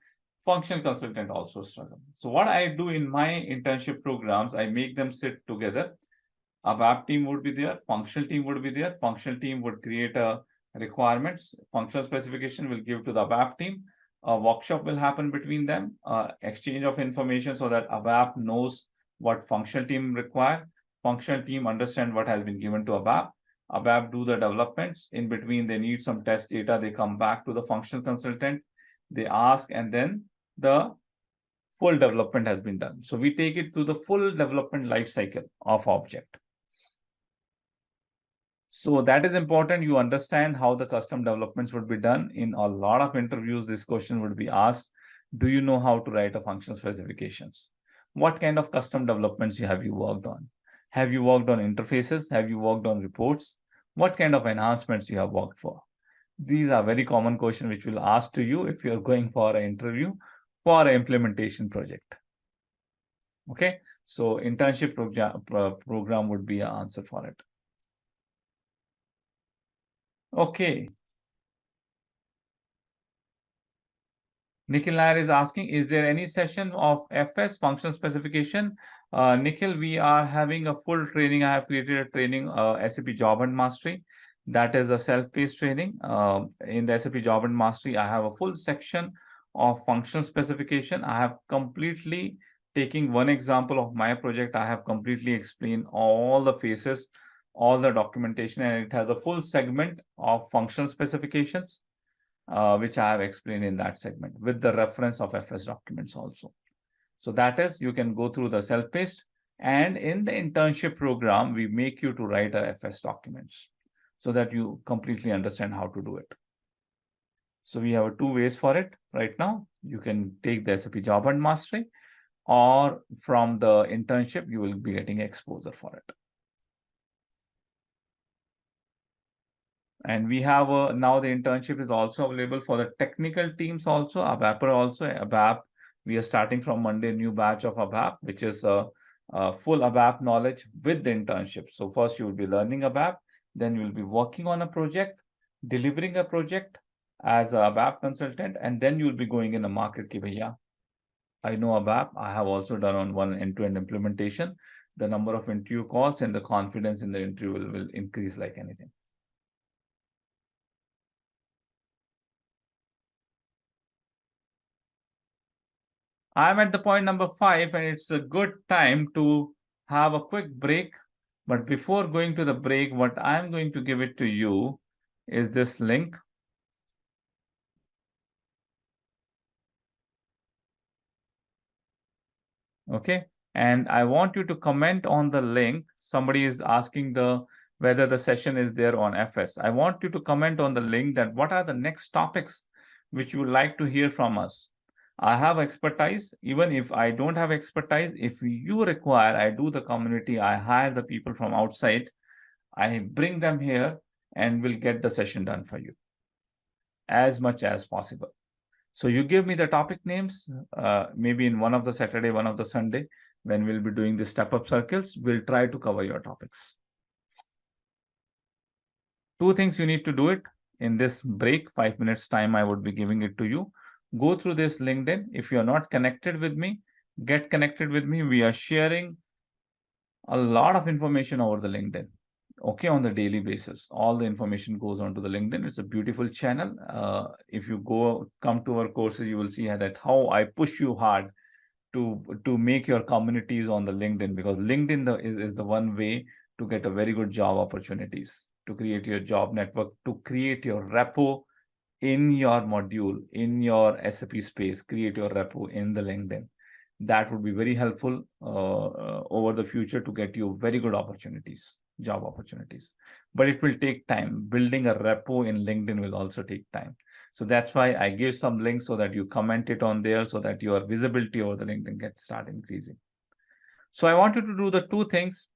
A: Functional consultant also struggle. So what I do in my internship programs, I make them sit together. A ABAP team would be there, functional team would be there. Functional team would create a requirements, functional specification will give to the ABAP team. A workshop will happen between them, exchange of information so that ABAP knows what functional team require. Functional team understand what has been given to ABAP. ABAP do the developments. In between, they need some test data. They come back to the functional consultant. They ask, and then the full development has been done. So we take it to the full development life cycle of object. So that is important. You understand how the custom developments would be done. In a lot of interviews, this question would be asked. Do you know how to write a functional specifications? What kind of custom developments have you worked on? Have you worked on interfaces? Have you worked on reports? What kind of enhancements you have worked for? These are very common questions which will ask to you if you're going for an interview for an implementation project. Okay, so internship program would be an answer for it. Okay. Nikhil Nair is asking, is there any session of FS functional specification? Nikhil, we are having a full training. I have created a training, SAP Job and Mastery. That is a self-paced training. In the SAP Job and Mastery, I have a full section of functional specification. I have completely taking one example of my project. I have completely explained all the phases, all the documentation, and it has a full segment of functional specifications, which I have explained in that segment with the reference of FS documents also. So that is, you can go through the self-paced, and in the internship program, we make you to write a FS documents so that you completely understand how to do it. So we have two ways for it right now. You can take the SAP Job and Mastery, or from the internship, you will be getting exposure for it. And we have now the internship is also available for the technical teams also, ABAP also. ABAP, we are starting from Monday, new batch of ABAP, which is full ABAP knowledge with the internship. So first you will be learning ABAP, then you will be working on a project, delivering a project as a ABAP consultant, and then you will be going in the market. Ki bhaiya, I know ABAP. I have also done on one end-to-end implementation. The number of interview calls and the confidence in the interview will increase like anything. I'm at the point number 5, and it's a good time to have a quick break. But before going to the break, what I'm going to give it to you is this link. Okay. And I want you to comment on the link. Somebody is asking whether the session is there on FS. I want you to comment on the link that what are the next topics which you would like to hear from us. I have expertise. Even if I don't have expertise, if you require, I do the community, I hire the people from outside, I bring them here and will get the session done for you as much as possible. So you give me the topic names, maybe in one of the Saturday, one of the Sunday, when we'll be doing the step-up circles, we'll try to cover your topics. Two things you need to do it in this break, 5 minutes time, I would be giving it to you. Go through this LinkedIn. If you are not connected with me, get connected with me. We are sharing a lot of information over the LinkedIn, okay, on the daily basis. All the information goes onto the LinkedIn. It's a beautiful channel. If you come to our courses, you will see that how I push you hard to make your communities on the LinkedIn, because LinkedIn is the one way to get a very good job opportunities, to create your job network, to create your rapport in your module, in your SAP space, create your rapport in the LinkedIn. That would be very helpful over the future to get you very good opportunities, job opportunities. But it will take time. Building a rapport in LinkedIn will also take time. So that's why I give some links so that you comment it on there, so that your visibility over the LinkedIn gets start increasing. So I want you to do the two things.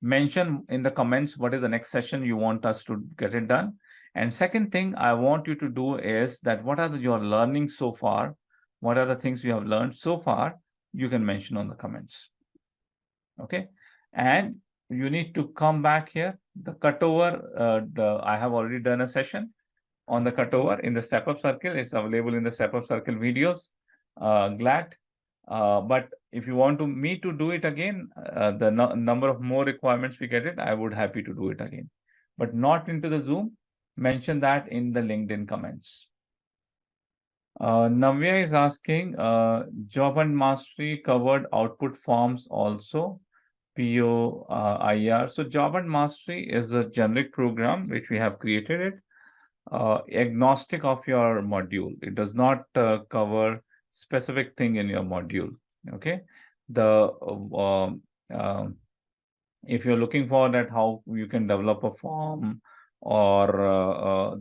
A: Mention in the comments what is the next session you want us to get it done. And second thing I want you to do is that what are your learnings so far? What are the things you have learned so far? You can mention on the comments. Okay. And you need to come back here. The cutover, I have already done a session on the cutover in the step up circle. It's available in the step up circle videos. Glad. But if you want me to do it again, the number of more requirements we get it, I would happy to do it again, but not into the Zoom. Mention that in the LinkedIn comments. Navya is asking, job and mastery covered output forms also, POIR. So job and mastery is a generic program which we have created it, agnostic of your module. It does not cover specific thing in your module. Okay. If you're looking for that, how you can develop a form, or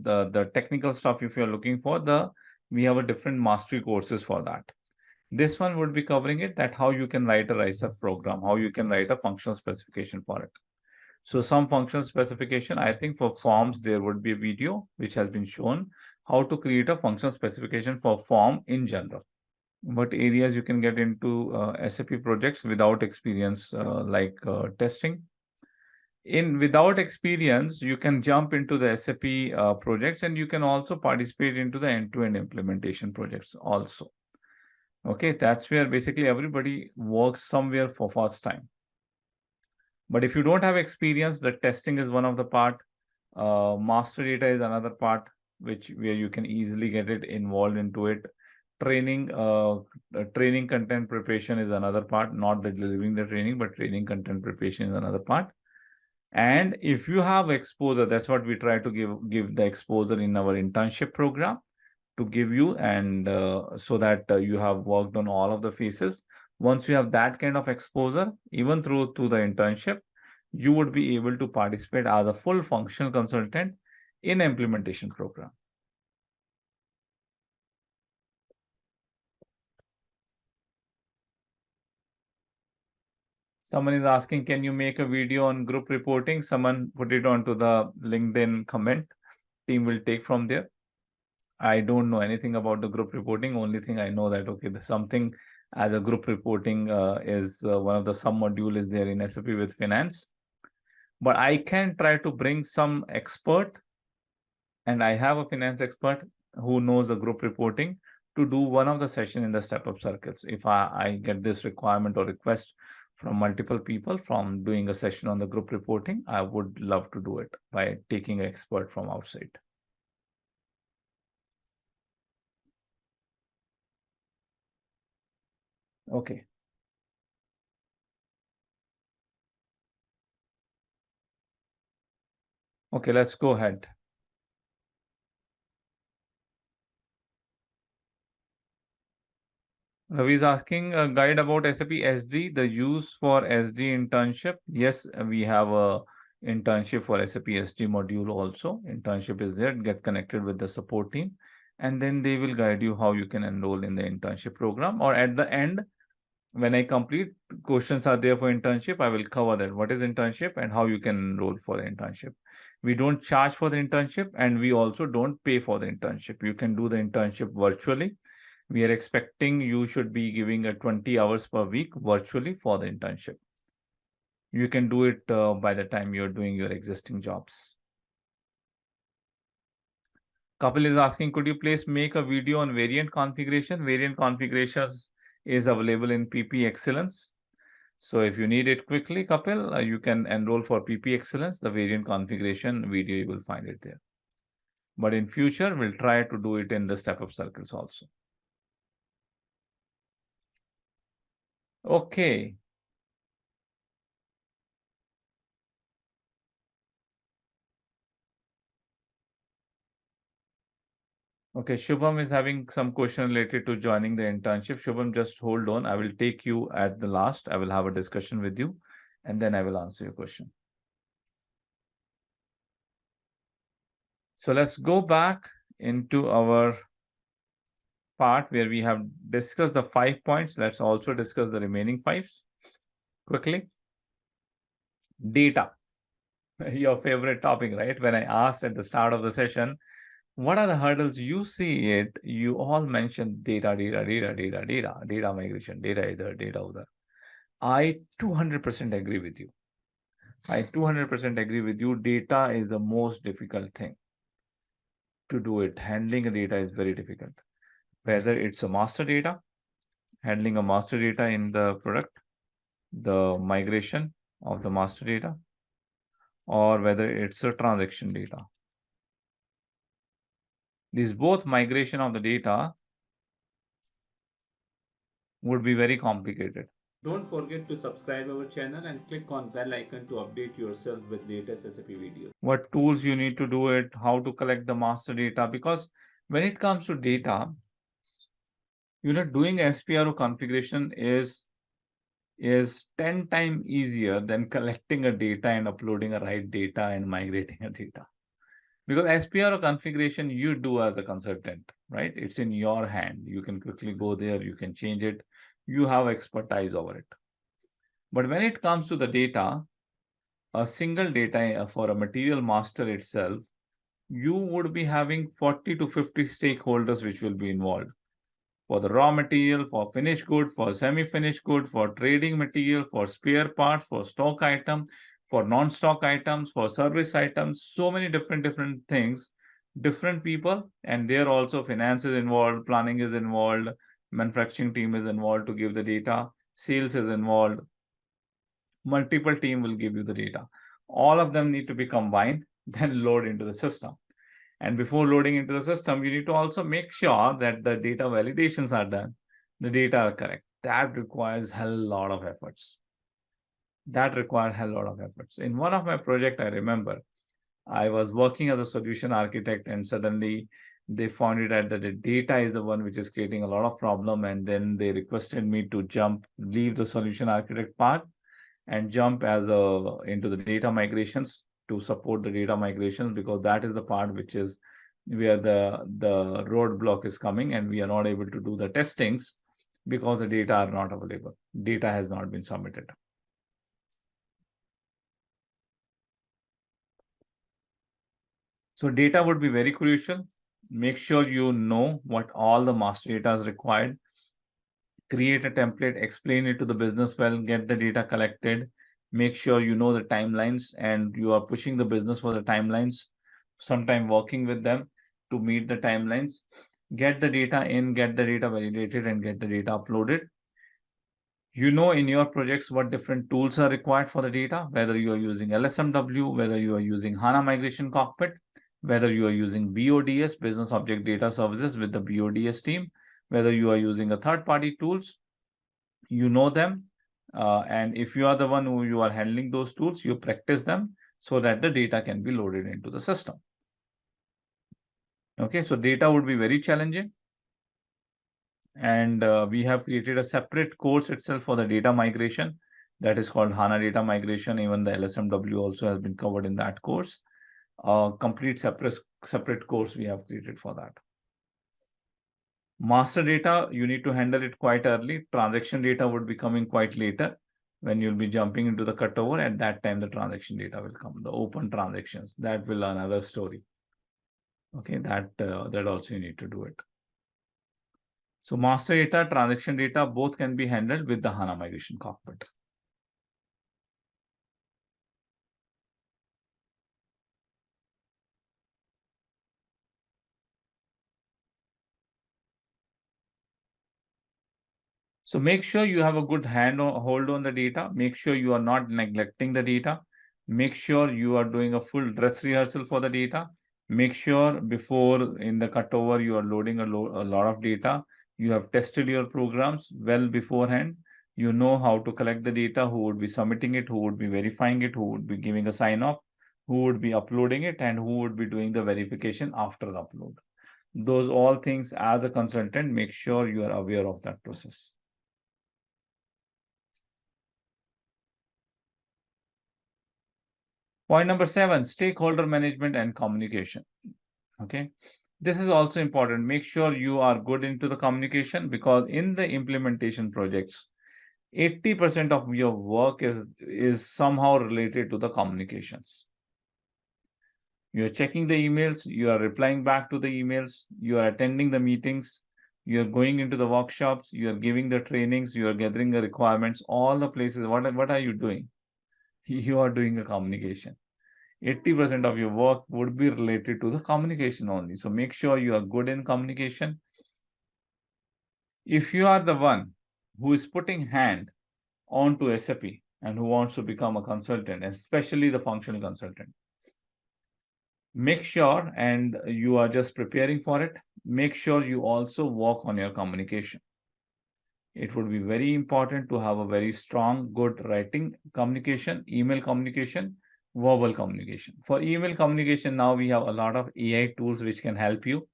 A: the technical stuff, if you're looking for we have a different mastery courses for that. This one would be covering it, that how you can write a RISE-UP program, how you can write a functional specification for it. So some functional specification, I think for forms, there would be a video which has been shown how to create a functional specification for form in general. What areas you can get into SAP projects without experience, like testing. Without experience, you can jump into the SAP projects, and you can also participate into the end-to-end implementation projects also. Okay, that's where basically everybody works somewhere for first time. But if you don't have experience, the testing is one of the part. Master data is another part, where you can easily get it involved into it. Training content preparation is another part, not the delivering the training, but training content preparation is another part. And if you have exposure, that's what we try to give the exposure in our internship program to give you, and so that you have worked on all of the phases. Once you have that kind of exposure, even through to the internship, you would be able to participate as a full functional consultant in implementation program. Someone is asking, can you make a video on group reporting? Someone put it onto the LinkedIn comment. Team will take from there. I don't know anything about the group reporting. Only thing I know that, okay, there's something as a group reporting is one of the sub module is there in SAP with finance. But I can try to bring some expert, and I have a finance expert who knows the group reporting, to do one of the session in the step up circuits. If I get this requirement or request from multiple people from doing a session on the group reporting, I would love to do it by taking an expert from outside. Okay. Okay, let's go ahead. Ravi is asking a guide about SAP SD, the use for SD internship. Yes, we have a internship for SAP SD module also. Internship is there. Get connected with the support team, and then they will guide you how you can enroll in the internship program. Or at the end, when I complete, questions are there for internship, I will cover that. What is internship and how you can enroll for the internship. We don't charge for the internship, and we also don't pay for the internship. You can do the internship virtually. We are expecting you should be giving a 20 hours per week virtually for the internship. You can do it by the time you're doing your existing jobs. Kapil is asking, could you please make a video on variant configuration? Variant configurations is available in PP Excellence. So if you need it quickly, Kapil, you can enroll for PP Excellence. The variant configuration video, you will find it there. But in future, we'll try to do it in the step-up circles also. Okay. Okay, Shubham is having some question related to joining the internship. Shubham, just hold on. I will take you at the last. I will have a discussion with you, and then I will answer your question. So let's go back into our part where we have discussed the 5 points. Let's also discuss the remaining 5s quickly. Data, your favorite topic, right? When I asked at the start of the session, what are the hurdles you see it? You all mentioned data migration, data either, data other. I 200% agree with you. I 200% agree with you. Data is the most difficult thing to do it. Handling a data is very difficult. Whether it's a master data, handling a master data in the product, the migration of the master data, or whether it's a transaction data. These both migration of the data would be very complicated. Don't forget to subscribe our channel and click on bell icon to update yourself with latest SAP videos. What tools you need to do it, how to collect the master data, because when it comes to data, doing SPRO configuration is 10 times easier than collecting a data and uploading a right data and migrating a data. Because SPRO configuration you do as a consultant, right? It's in your hand. You can quickly go there, you can change it. You have expertise over it. But when it comes to the data, a single data for a material master itself, you would be having 40 to 50 stakeholders which will be involved. For the raw material, for finished good, for semi-finished good, for trading material, for spare parts, for stock item, for non-stock items, for service items, so many different things, different people, and there also finance is involved, planning is involved, manufacturing team is involved to give the data, sales is involved, multiple team will give you the data. All of them need to be combined, then load into the system. And before loading into the system, you need to also make sure that the data validations are done, the data are correct. That requires a hell lot of efforts. In one of my projects, I remember, I was working as a solution architect and suddenly they found it that the data is the one which is creating a lot of problem. And then they requested me to leave the solution architect part and jump into the data migrations to support the data migrations, because that is the part which is where the roadblock is coming and we are not able to do the testings because the data are not available. Data has not been submitted. So data would be very crucial. Make sure you know what all the master data is required. Create a template, explain it to the business well, get the data collected, make sure you know the timelines and you are pushing the business for the timelines, sometime working with them to meet the timelines, get the data in, get the data validated and get the data uploaded. You know in your projects what different tools are required for the data, whether you are using LSMW, whether you are using HANA Migration Cockpit, whether you are using BODS, Business Object Data Services with the BODS team, whether you are using a third-party tools, you know them. And if you are the one who you are handling those tools, you practice them so that the data can be loaded into the system. Okay, so data would be very challenging. And we have created a separate course itself for the data migration that is called HANA Data Migration. Even the LSMW also has been covered in that course. Complete separate course we have created for that. Master data, you need to handle it quite early. Transaction data would be coming quite later when you'll be jumping into the cutover. At that time, the transaction data will come, the open transactions. That will another story. Okay, that also you need to do it. So master data, transaction data, both can be handled with the HANA Migration Cockpit. So make sure you have a good hold on the data. Make sure you are not neglecting the data. Make sure you are doing a full dress rehearsal for the data. Make sure before in the cutover you are loading a lot of data. You have tested your programs well beforehand. You know how to collect the data, who would be submitting it, who would be verifying it, who would be giving a sign off, who would be uploading it, and who would be doing the verification after the upload. Those all things as a consultant, make sure you are aware of that process. Point number 7, stakeholder management and communication. Okay. This is also important. Make sure you are good into the communication, because in the implementation projects, 80% of your work is somehow related to the communications. You are checking the emails, you are replying back to the emails, you are attending the meetings, you are going into the workshops, you are giving the trainings, you are gathering the requirements, all the places. What are you doing? You are doing a communication. 80% of your work would be related to the communication only. So make sure you are good in communication. If you are the one who is putting hand onto SAP and who wants to become a consultant, especially the functional consultant, make sure, and you are just preparing for it, make sure you also work on your communication. It would be very important to have a very strong, good writing communication, email communication, verbal communication. For email communication, now we have a lot of AI tools which can help you.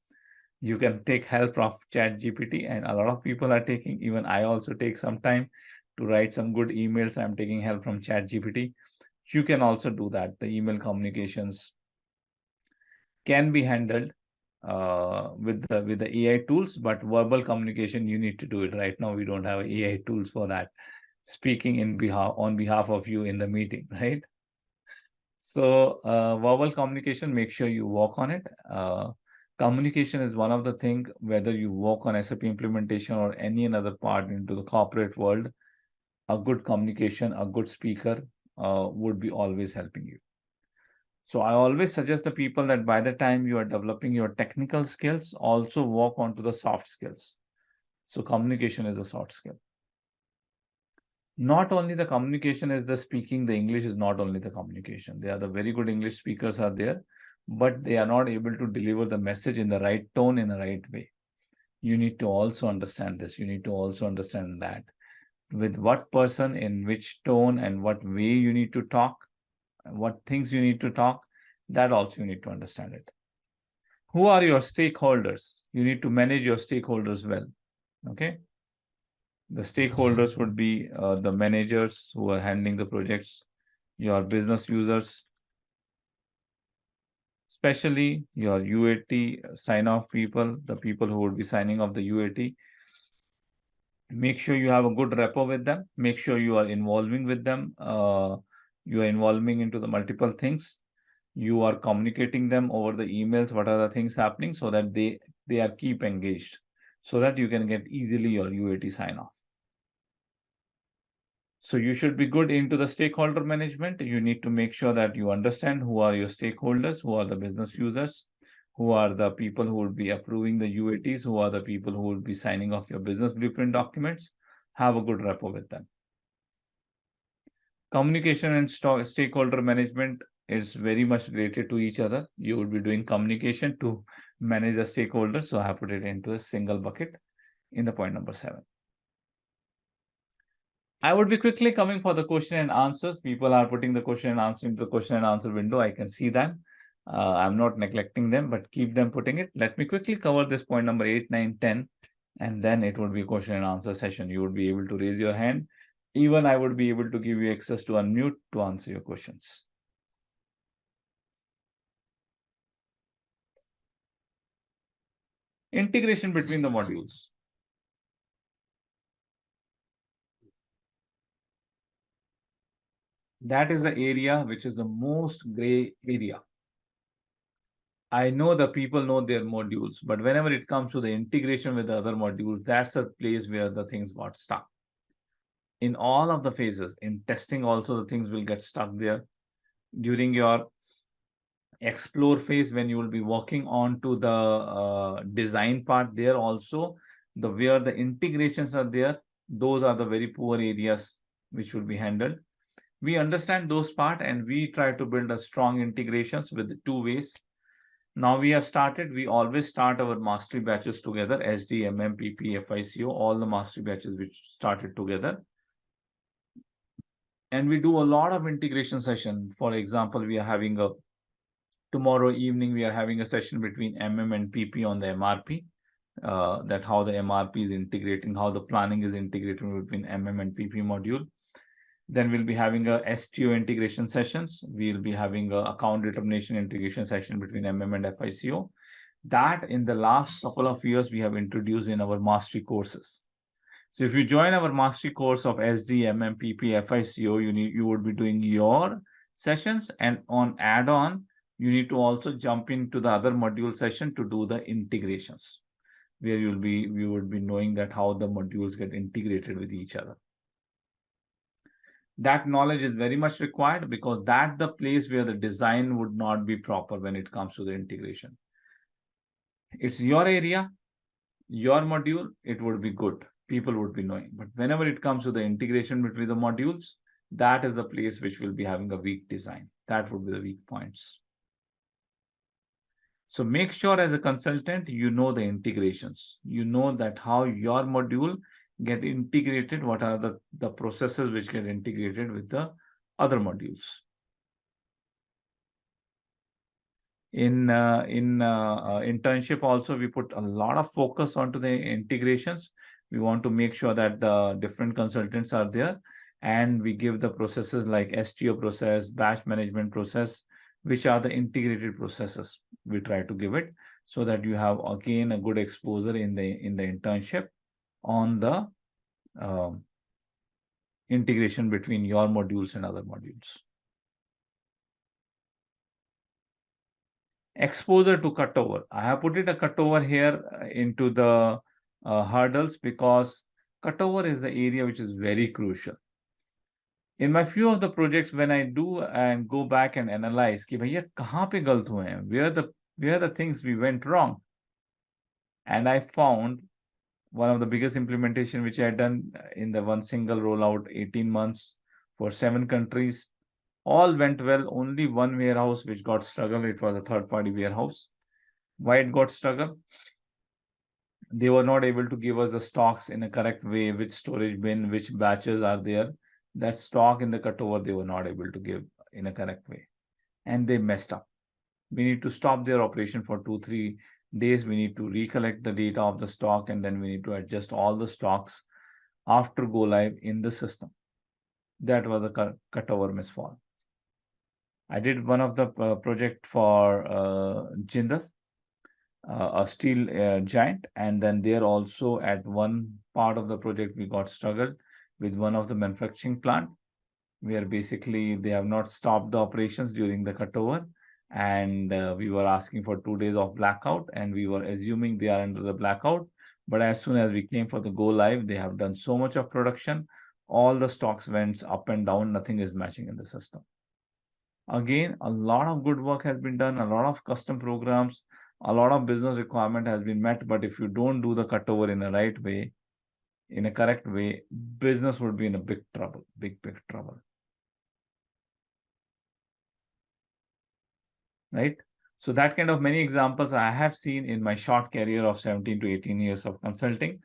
A: You can take help of ChatGPT, and a lot of people are taking, even I also take some time to write some good emails. I'm taking help from ChatGPT. You can also do that. The email communications can be handled with the AI tools, but verbal communication, you need to do it. Right now, we don't have AI tools for that. Speaking on behalf of you in the meeting, right? So verbal communication, make sure you work on it. Communication is one of the things, whether you work on SAP implementation or any another part into the corporate world, a good communication, a good speaker would be always helping you. So I always suggest the people that by the time you are developing your technical skills, also work onto the soft skills. So communication is a soft skill. Not only the communication is the speaking, the English is not only the communication. They are the very good English speakers are there, but they are not able to deliver the message in the right tone, in the right way. You need to also understand this. You need to also understand that with what person, in which tone, and what way you need to talk, what things you need to talk, that also you need to understand it. Who are your stakeholders? You need to manage your stakeholders well. Okay. The stakeholders would be the managers who are handling the projects, your business users, especially your UAT sign-off people, the people who would be signing off the UAT. Make sure you have a good rapport with them. Make sure you are involving with them. You are involving into the multiple things. You are communicating them over the emails, what are the things happening, so that they are keep engaged, so that you can get easily your UAT sign-off. So you should be good into the stakeholder management. You need to make sure that you understand who are your stakeholders, who are the business users, who are the people who will be approving the UATs, who are the people who will be signing off your business blueprint documents. Have a good rapport with them. Communication and stakeholder management is very much related to each other. You will be doing communication to manage the stakeholders. So I have put it into a single bucket in the point number 7. I would be quickly coming for the question and answers. People are putting the question and answer into the question and answer window. I can see them. I'm not neglecting them, but keep them putting it. Let me quickly cover this point number 8, 9, 10, and then it would be question and answer session. You would be able to raise your hand. Even I would be able to give you access to unmute to answer your questions. Integration between the modules. That is the area which is the most gray area. I know the people know their modules, but whenever it comes to the integration with the other modules, that's a place where the things got stuck. In all of the phases, in testing also, the things will get stuck there. During your explore phase, when you will be working on to the design part, there also, where the integrations are there, Those are the very poor areas which will be handled. We understand those part and we try to build a strong integrations with 2 ways. Now we have started, we always start our mastery batches together, SD, MM, PP, FICO, all the mastery batches which started together. And we do a lot of integration session. For example, we are having tomorrow evening, we are having a session between MM and PP on the MRP. That how the MRP is integrating, how the planning is integrating between MM and PP module. Then we'll be having a STO integration sessions. We'll be having a account determination integration session between MM and FICO. That in the last couple of years, we have introduced in our mastery courses. So if you join our mastery course of SD, MM, PP, FICO, you would be doing your sessions, and on add-on, you need to also jump into the other module session to do the integrations, where you would be knowing that how the modules get integrated with each other. That knowledge is very much required because that's the place where the design would not be proper when it comes to the integration. It's your area, your module, it would be good. People would be knowing. But whenever it comes to the integration between the modules, that is the place which will be having a weak design. That would be the weak points. So make sure as a consultant, you know the integrations. You know that how your module get integrated, what are the processes which get integrated with the other modules. In internship also, we put a lot of focus onto the integrations. We want to make sure that the different consultants are there, and we give the processes like STO process, batch management process, which are the integrated processes. We try to give it so that you have again a good exposure in the internship on the integration between your modules and other modules. Exposure to cutover. I have put it a cutover here into the hurdles because cutover is the area which is very crucial. In my few of the projects, when I do and go back and analyze कि भैया कहाँ पे गलत हुए हैं, where the things we went wrong, and I found one of the biggest implementation which I had done in the one single rollout, 18 months for 7 countries. All went well, only one warehouse which got struggled. It was a third-party warehouse. Why it got struggled? They were not able to give us the stocks in a correct way, which storage bin, which batches are there. That stock in the cutover, they were not able to give in a correct way. And they messed up. We need to stop their operation for 2-3 days. We need to recollect the data of the stock, and then we need to adjust all the stocks after go live in the system. That was a cutover misfall. I did one of the project for Jindal, a steel giant, and then there also at one part of the project we got struggled with one of the manufacturing plant, where basically they have not stopped the operations during the cutover, and we were asking for 2 days of blackout, and we were assuming they are under the blackout. But as soon as we came for the go live, they have done so much of production, all the stocks went up and down, nothing is matching in the system. Again, a lot of good work has been done, a lot of custom programs, a lot of business requirement has been met. But if you don't do the cutover in a right way, in a correct way, business would be in a big trouble, big trouble. Right? So that kind of many examples I have seen in my short career of 17 to 18 years of consulting.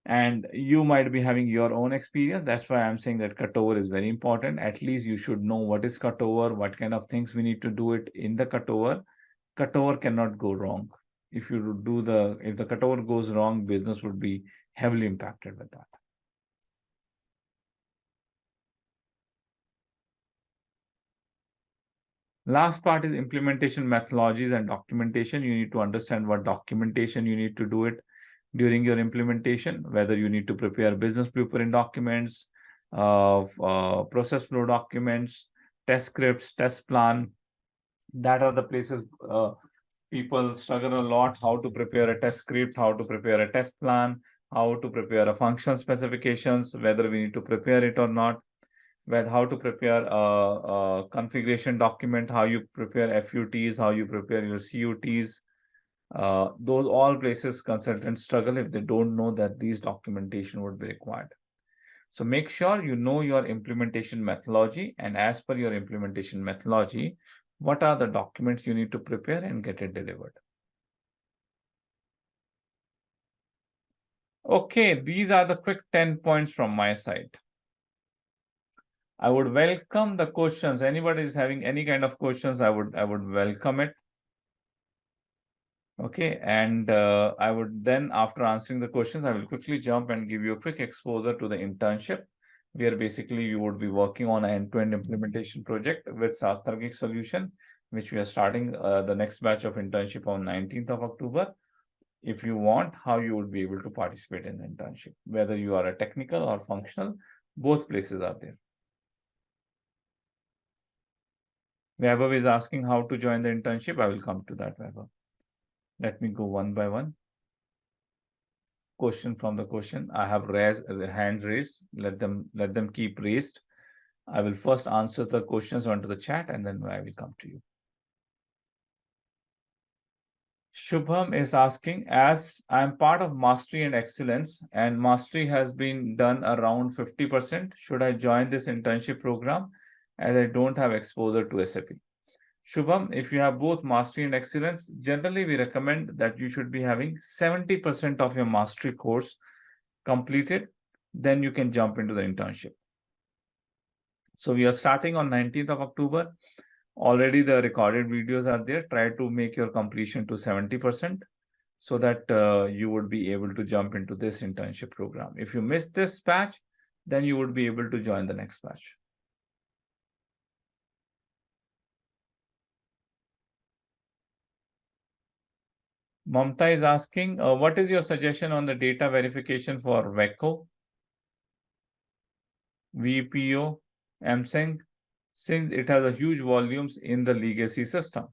A: And you might be having your own experience. That's why I'm saying that cutover is very important. At least you should know what is cutover, what kind of things we need to do it in the cutover. Cutover cannot go wrong. If the cutover goes wrong, business would be heavily impacted with that. Last part is implementation methodologies and documentation. You need to understand what documentation you need to do it during your implementation, whether you need to prepare business blueprint documents, process flow documents, test scripts, test plan. That are the places people struggle a lot, how to prepare a test script, how to prepare a test plan, how to prepare a function specifications, whether we need to prepare it or not, how to prepare a configuration document, how you prepare FUTs, how you prepare your CUTs, Those all places consultants struggle if they don't know that these documentation would be required. So make sure you know your implementation methodology, and as per your implementation methodology, what are the documents you need to prepare and get it delivered. Okay, these are the quick 10 points from my side. I would welcome the questions. Anybody is having any kind of questions, I would welcome it. Okay, and I would then, after answering the questions, I will quickly jump and give you a quick exposure to the internship, where basically you would be working on an end-to-end implementation project with SastraGeek Solution, which we are starting the next batch of internship on 19th of October. If you want, how you would be able to participate in the internship, whether you are a technical or functional, both places are there. Vaibhav is asking how to join the internship. I will come to that, Vaibhav. Let me go one by one. Question from the question. I have hands raised. Let them keep raised. I will first answer the questions onto the chat, and then I will come to you. Shubham is asking, as I'm part of Mastery and Excellence, and Mastery has been done around 50%, should I join this internship program as I don't have exposure to SAP? Shubham, if you have both Mastery and Excellence, generally we recommend that you should be having 70% of your Mastery course completed, then you can jump into the internship. So we are starting on 19th of October. Already the recorded videos are there. Try to make your completion to 70% so that you would be able to jump into this internship program. If you miss this batch, then you would be able to join the next batch. Mamta is asking, what is your suggestion on the data verification for VECO, VPO, MSENG, since it has a huge volumes in the legacy system?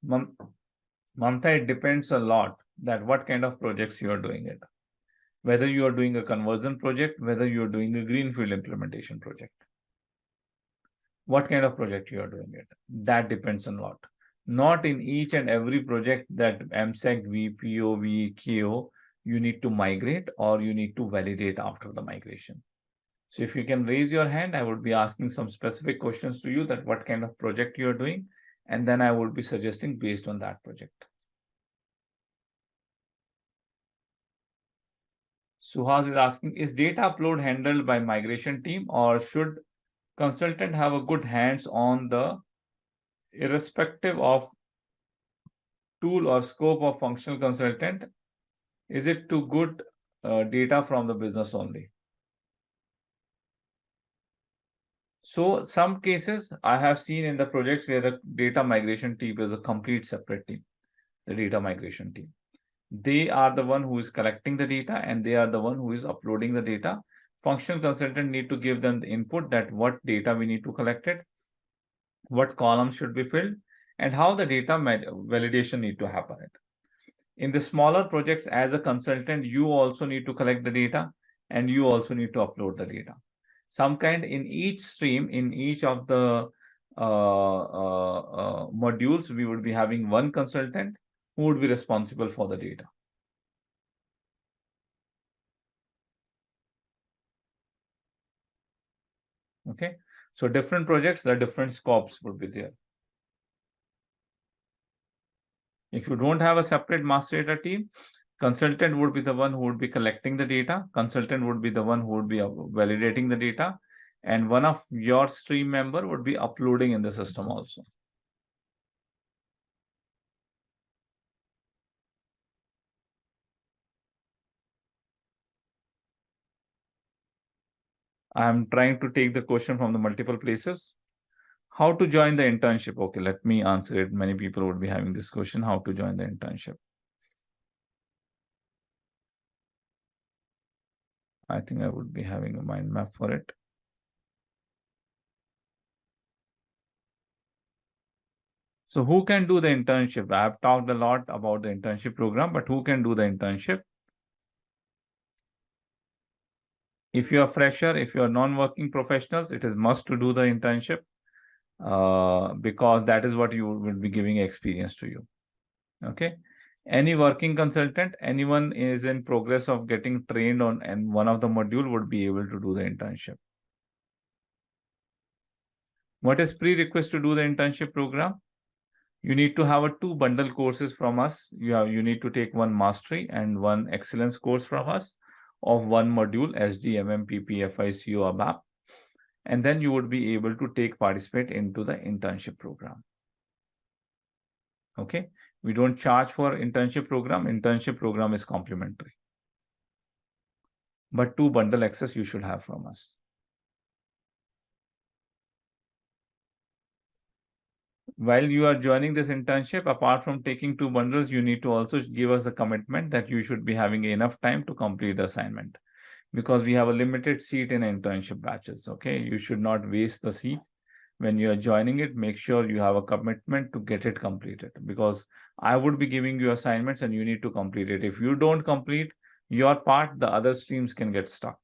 A: Mamta, it depends a lot that what kind of projects you are doing it. Whether you are doing a conversion project, whether you are doing a greenfield implementation project. What kind of project you are doing it. That depends a lot. Not in each and every project that MSEC, VPO, VKO, you need to migrate or you need to validate after the migration. So if you can raise your hand, I would be asking some specific questions to you that what kind of project you are doing, and then I would be suggesting based on that project. Suhas is asking, is data upload handled by migration team or should consultant have a good hands on the irrespective of tool or scope of functional consultant? Is it too good data from the business only? So some cases I have seen in the projects where the data migration team is a complete separate team, the data migration team. They are the one who is collecting the data and they are the one who is uploading the data. Functional consultant need to give them the input that what data we need to collect it, what columns should be filled, and how the data validation need to happen. In the smaller projects, as a consultant, you also need to collect the data and you also need to upload the data. Some kind in each stream, in each of the modules, we would be having one consultant who would be responsible for the data. Okay, so different projects, the different scopes would be there. If you don't have a separate master data team, consultant would be the one who would be collecting the data. Consultant would be the one who would be validating the data. And one of your stream member would be uploading in the system also. I'm trying to take the question from the multiple places. How to join the internship? Okay, let me answer it. Many people would be having this question, how to join the internship. I think I would be having a mind map for it. So who can do the internship? I have talked a lot about the internship program, but who can do the internship? If you are fresher, if you are non-working professionals, it is must to do the internship because that is what you will be giving experience to you. Okay. Any working consultant, anyone is in progress of getting trained on and one of the module would be able to do the internship. What is prerequisite to do the internship program? You need to have a 2 bundle courses from us. You need to take one mastery and one excellence course from us of one module SD, MM, PP, FI, CO, ABAP. And then you would be able to participate into the internship program. Okay. We don't charge for internship program. Internship program is complimentary. But 2 bundle access you should have from us. While you are joining this internship, apart from taking 2 bundles, you need to also give us the commitment that you should be having enough time to complete the assignment because we have a limited seat in internship batches. Okay. You should not waste the seat. When you are joining it, make sure you have a commitment to get it completed because I would be giving you assignments and you need to complete it. If you don't complete your part, the other streams can get stuck.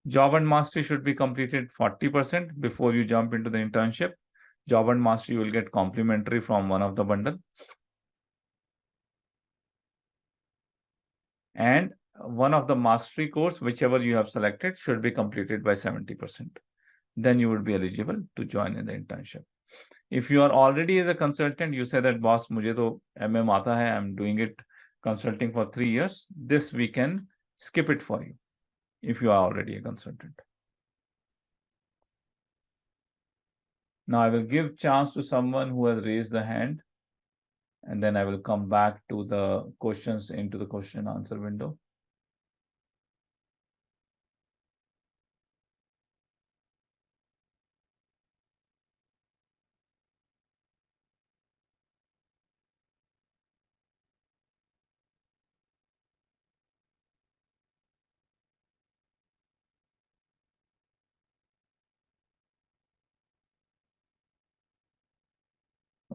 A: Job and mastery should be completed 40% before you jump into the internship. Job and mastery you will get complimentary from one of the bundle. And one of the mastery course, whichever you have selected, should be completed by 70%. Then you would be eligible to join in the internship. If you are already as a consultant, you say that boss, mujhe to MM aata hai, I'm doing it consulting for 3 years. This we can skip it for you if you are already a consultant. Now I will give chance to someone who has raised the hand, and then I will come back to the questions into the question and answer window.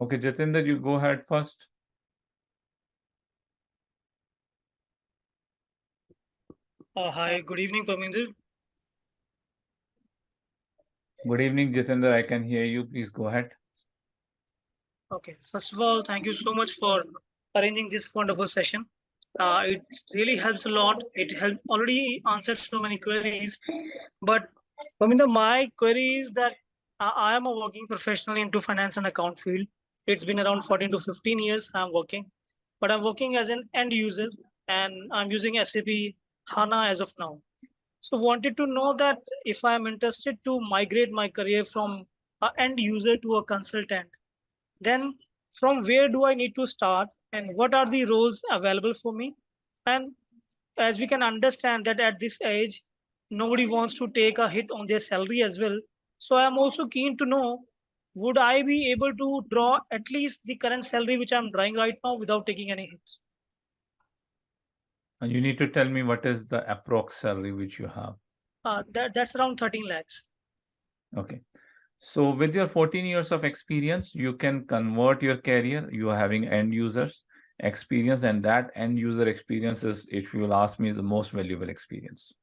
A: Okay, Jatinder, you go ahead first.
B: Hi, good evening, Parminder.
A: Good evening, Jatinder. I can hear you. Please go ahead.
B: Okay, first of all, thank you so much for arranging this wonderful session. It really helps a lot. It helped already answered so many queries. But Parminder, my query is that I am a working professional into finance and account field. It's been around 14 to 15 years I'm working, but I'm working as an end user and I'm using SAP HANA as of now. So wanted to know that if I am interested to migrate my career from an end user to a consultant, then from where do I need to start and what are the roles available for me? And as we can understand that at this age, nobody wants to take a hit on their salary as well. So I am also keen to know, would I be able to draw at least the current salary which I'm drawing right now without taking any hits?
A: And you need to tell me what is the approx salary which you have.
B: That's around 13 lakhs.
A: Okay. So with your 14 years of experience, you can convert your career. You are having end users experience, and that end user experience is, if you will ask me, is the most valuable experience.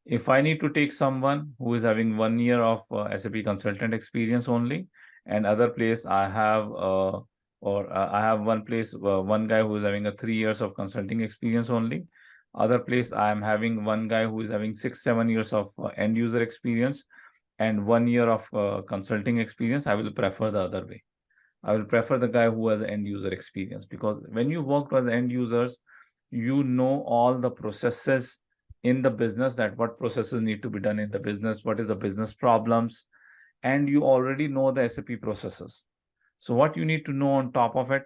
A: If I need to take someone who is having 1 year of SAP consultant experience only, and other place I have, I have one place, one guy who is having a 3 years of consulting experience only. Other place I am having one guy who is having 6-7 years of end user experience and 1 year of consulting experience. I will prefer the other way. I will prefer the guy who has end user experience because when you work as end users, you know all the processes in the business, that what processes need to be done in the business, what is the business problems, and you already know the SAP processes. So what you need to know on top of it,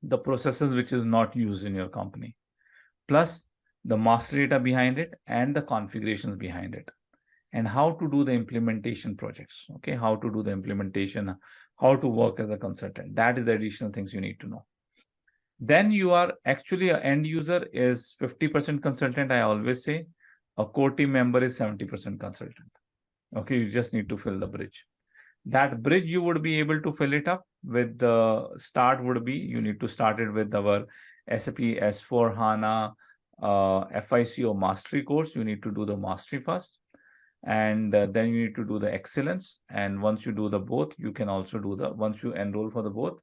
A: the processes which is not used in your company, plus the master data behind it and the configurations behind it, and how to do the implementation projects. Okay, how to do the implementation, how to work as a consultant. That is the additional things you need to know. Then you are actually an end user is 50% consultant. I always say a core team member is 70% consultant. Okay, you just need to fill the bridge. That bridge you would be able to fill it up with the start would be, you need to start it with our SAP S/4HANA FICO mastery course, you need to do the mastery first, and then you need to do the excellence. And once you do the both, you can also do the, once you enroll for the both,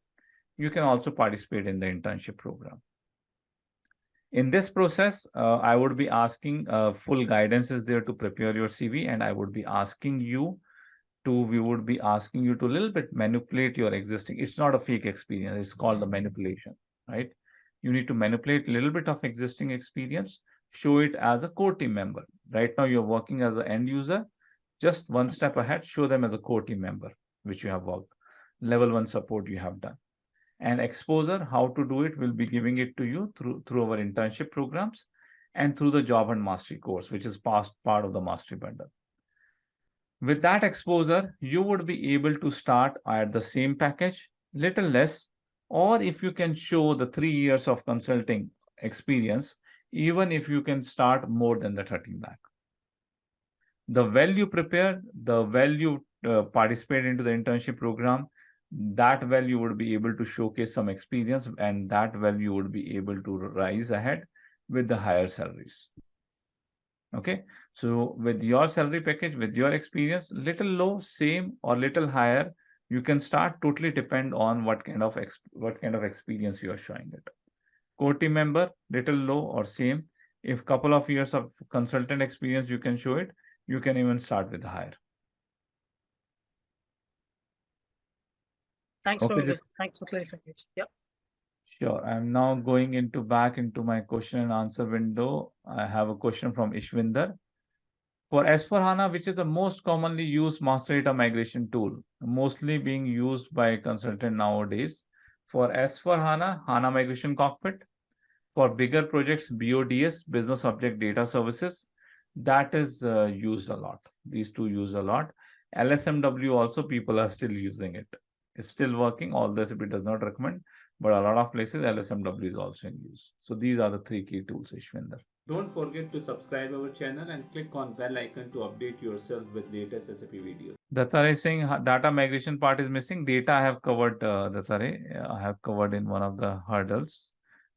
A: you can also participate in the internship program. In this process, I would be asking, full guidance is there to prepare your CV, and I would be asking you to, we would be asking you to a little bit manipulate your existing, it's not a fake experience, it's called the manipulation, right? You need to manipulate a little bit of existing experience, show it as a core team member. Right now, you're working as an end user, just one step ahead, show them as a core team member, which you have worked. Level 1 support you have done. And exposure, how to do it, we'll be giving it to you through our internship programs and through the job and mastery course, which is past part of the mastery bundle. With that exposure, you would be able to start at the same package, little less, or if you can show the 3 years of consulting experience, even if you can start more than the 13 lakh. The value prepared, the value participate into the internship program, that value would be able to showcase some experience, and that value would be able to rise ahead with the higher salaries. Okay, so with your salary package, with your experience, little low, same, or little higher, you can start, totally depend on what kind of experience you are showing it. Core team member, little low or same. If couple of years of consultant experience you can show it, you can even start with higher.
B: Thanks
A: Okay,
B: thanks for clarifying it. Yeah.
A: sure. I'm now going into back into my question and answer window. I have a question from Ishwinder. For S/4HANA, which is the most commonly used master data migration tool, mostly being used by consultant nowadays. For S/4HANA, HANA Migration Cockpit. For bigger projects, BODS, Business Object Data Services, that is used a lot. These two use a lot. LSMW also, people are still using it. It's still working, although SAP does not recommend, but a lot of places LSMW is also in use. So these are the three key tools, Ishwinder. Don't forget to subscribe our channel and click on bell icon to update yourself with latest SAP videos. Dattare is saying data migration part is missing. Data I have covered, Dattare. I have covered in one of the hurdles.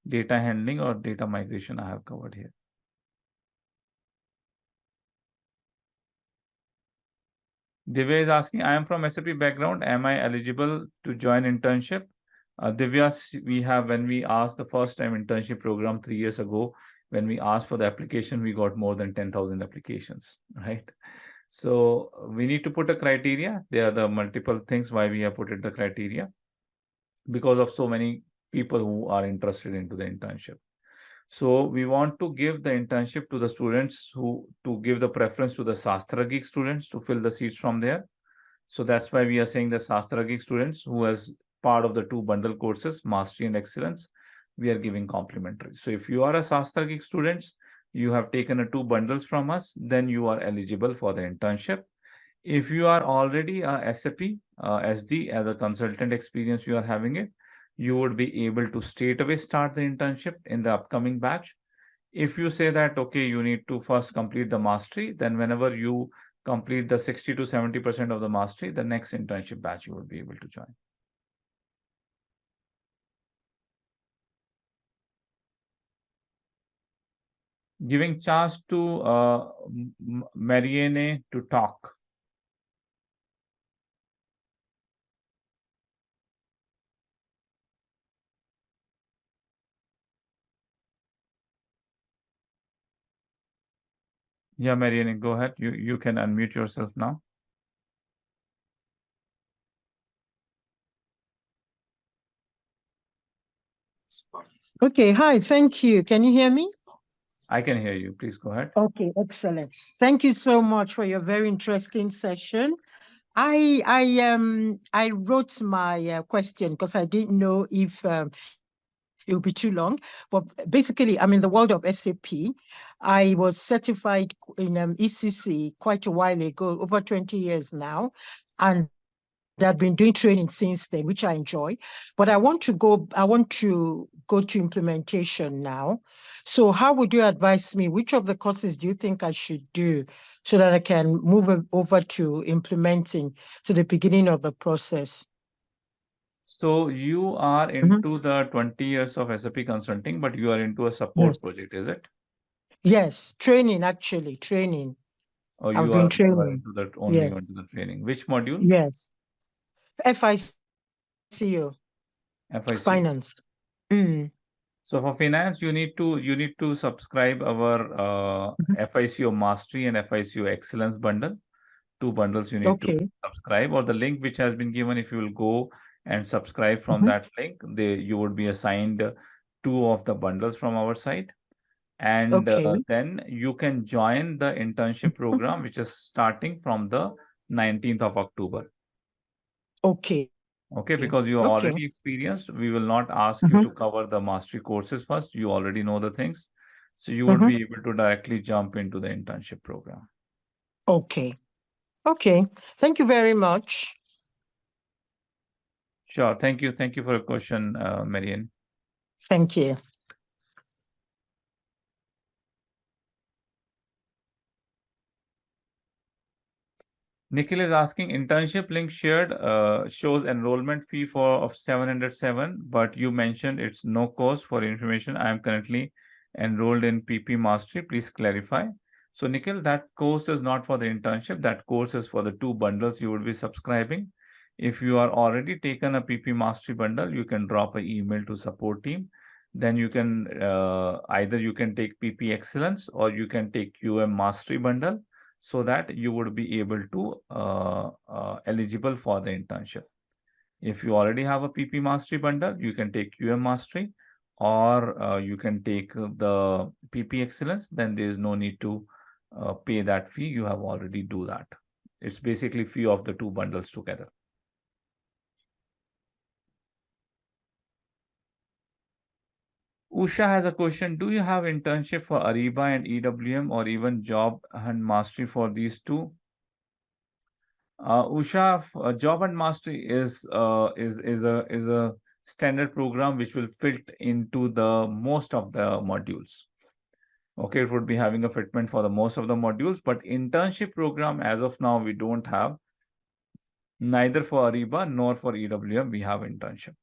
A: Data handling or data migration I have covered here. Divya is asking, I am from SAP background. Am I eligible to join internship? Divya, we have, when we asked the first time internship program 3 years ago, when we asked for the application, we got more than 10,000 applications, right? So we need to put a criteria. There are the multiple things why we have put it the criteria, because of so many people who are interested into the internship. So we want to give the internship to the students to give the preference to the SastraGeek students to fill the seats from there. So that's why we are saying the SastraGeek students who has part of the 2 bundle courses, Mastery and Excellence, we are giving complimentary. So if you are a SastraGeek students, you have taken a 2 bundles from us, then you are eligible for the internship. If you are already a SAP SD as a consultant experience, you are having it, you would be able to straight away start the internship in the upcoming batch. If you say that, okay, you need to first complete the mastery, then whenever you complete the 60 to 70% of the mastery, the next internship batch you will be able to join. Giving chance to Marianne to talk. Yeah, Marianne, go ahead. You can unmute yourself now.
C: Okay, hi, thank you. Can you hear me?
A: I can hear you. Please go ahead.
C: Okay, excellent. Thank you so much for your very interesting session. I wrote my question because I didn't know if it would be too long. But basically, I'm in the world of SAP. I was certified in ECC quite a while ago, over 20 years now, and I've been doing training since then, which I enjoy. But I want to go to implementation now. So how would you advise me? Which of the courses do you think I should do so that I can move over to implementing to the beginning of the process?
A: So you are into the 20 years of SAP consulting, but you are into a support project, is it?
C: Yes, training actually, training.
A: Or
C: I'm
A: you
C: doing
A: are
C: training.
A: into that only
C: Yes,
A: into the training? Which module?
C: yes. FICO,
A: FIC.
C: finance. Mm.
A: So for finance, you need to subscribe our FICO Mastery and FICO Excellence bundle. Two bundles you need to
C: Okay.
A: subscribe, or the link which has been given. If you will go and subscribe from that link, you would be assigned two of the bundles from our site, and
C: Okay.
A: then you can join the internship program, which is starting from the 19th of October.
C: Okay.
A: Okay, because you are
C: Okay.
A: already experienced, we will not ask you to cover the mastery courses first. You already know the things. So you would be able to directly jump into the internship program.
C: Okay. Okay. Thank you very much.
A: Sure. Thank you. Thank you for your question, Marian.
C: Thank you.
A: Nikhil is asking, internship link shared shows enrollment fee of 707, but you mentioned it's no cost for information. I am currently enrolled in PP Mastery. Please clarify. So Nikhil, that course is not for the internship. That course is for the two bundles you would be subscribing. If you are already taken a PP Mastery bundle, you can drop an email to support team. Then you can either you can take PP Excellence or you can take QM Mastery bundle, so that you would be able to eligible for the internship. If you already have a PP Mastery bundle, you can take QM Mastery, or you can take the PP Excellence. Then there is no need to pay that fee. You have already do that. It's basically fee of the two bundles together. Usha has a question. Do you have internship for Ariba and EWM, or even job and mastery for these two? Usha, Job and Mastery is a standard program which will fit into the most of the modules. Okay, it would be having a fitment for the most of the modules, but internship program as of now we don't have. Neither for Ariba nor for EWM we have internship.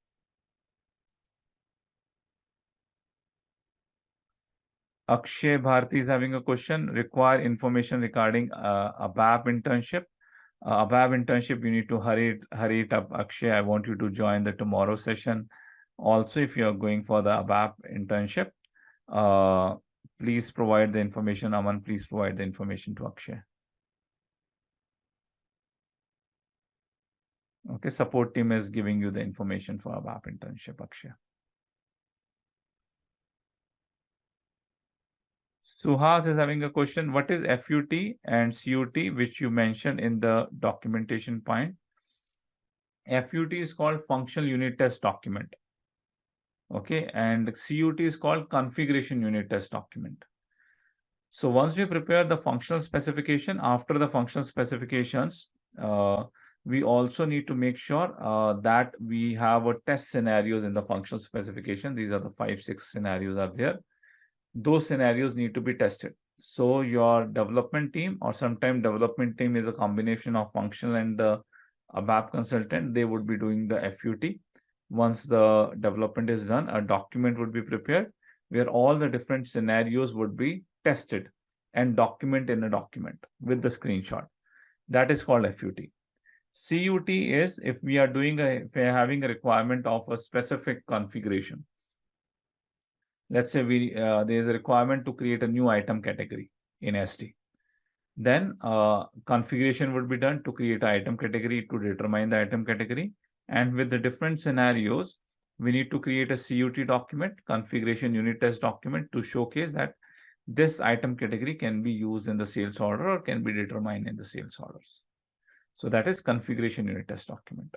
A: Akshay Bharti is having a question. Require information regarding ABAP internship. ABAP internship, you need to hurry it up, Akshay. I want you to join the tomorrow session. Also, if you are going for the ABAP internship, please provide the information. Aman, please provide the information to Akshay. Okay, support team is giving you the information for ABAP internship, Akshay. Suhas is having a question. What is FUT and CUT, which you mentioned in the documentation point? FUT is called functional unit test document. Okay, and CUT is called configuration unit test document. So once we prepare the functional specification, after the functional specifications, we also need to make sure that we have a test scenarios in the functional specification. These are the 5-6 scenarios are there. Those scenarios need to be tested. So your development team, or sometimes development team is a combination of functional and the ABAP consultant, they would be doing the FUT. Once the development is done, a document would be prepared where all the different scenarios would be tested and document in a document with the screenshot. That is called FUT. CUT is if we are having a requirement of a specific configuration. Let's say there is a requirement to create a new item category in SD. Then configuration would be done to create an item category, to determine the item category. And with the different scenarios, we need to create a CUT document, configuration unit test document, to showcase that this item category can be used in the sales order or can be determined in the sales orders. So that is configuration unit test document.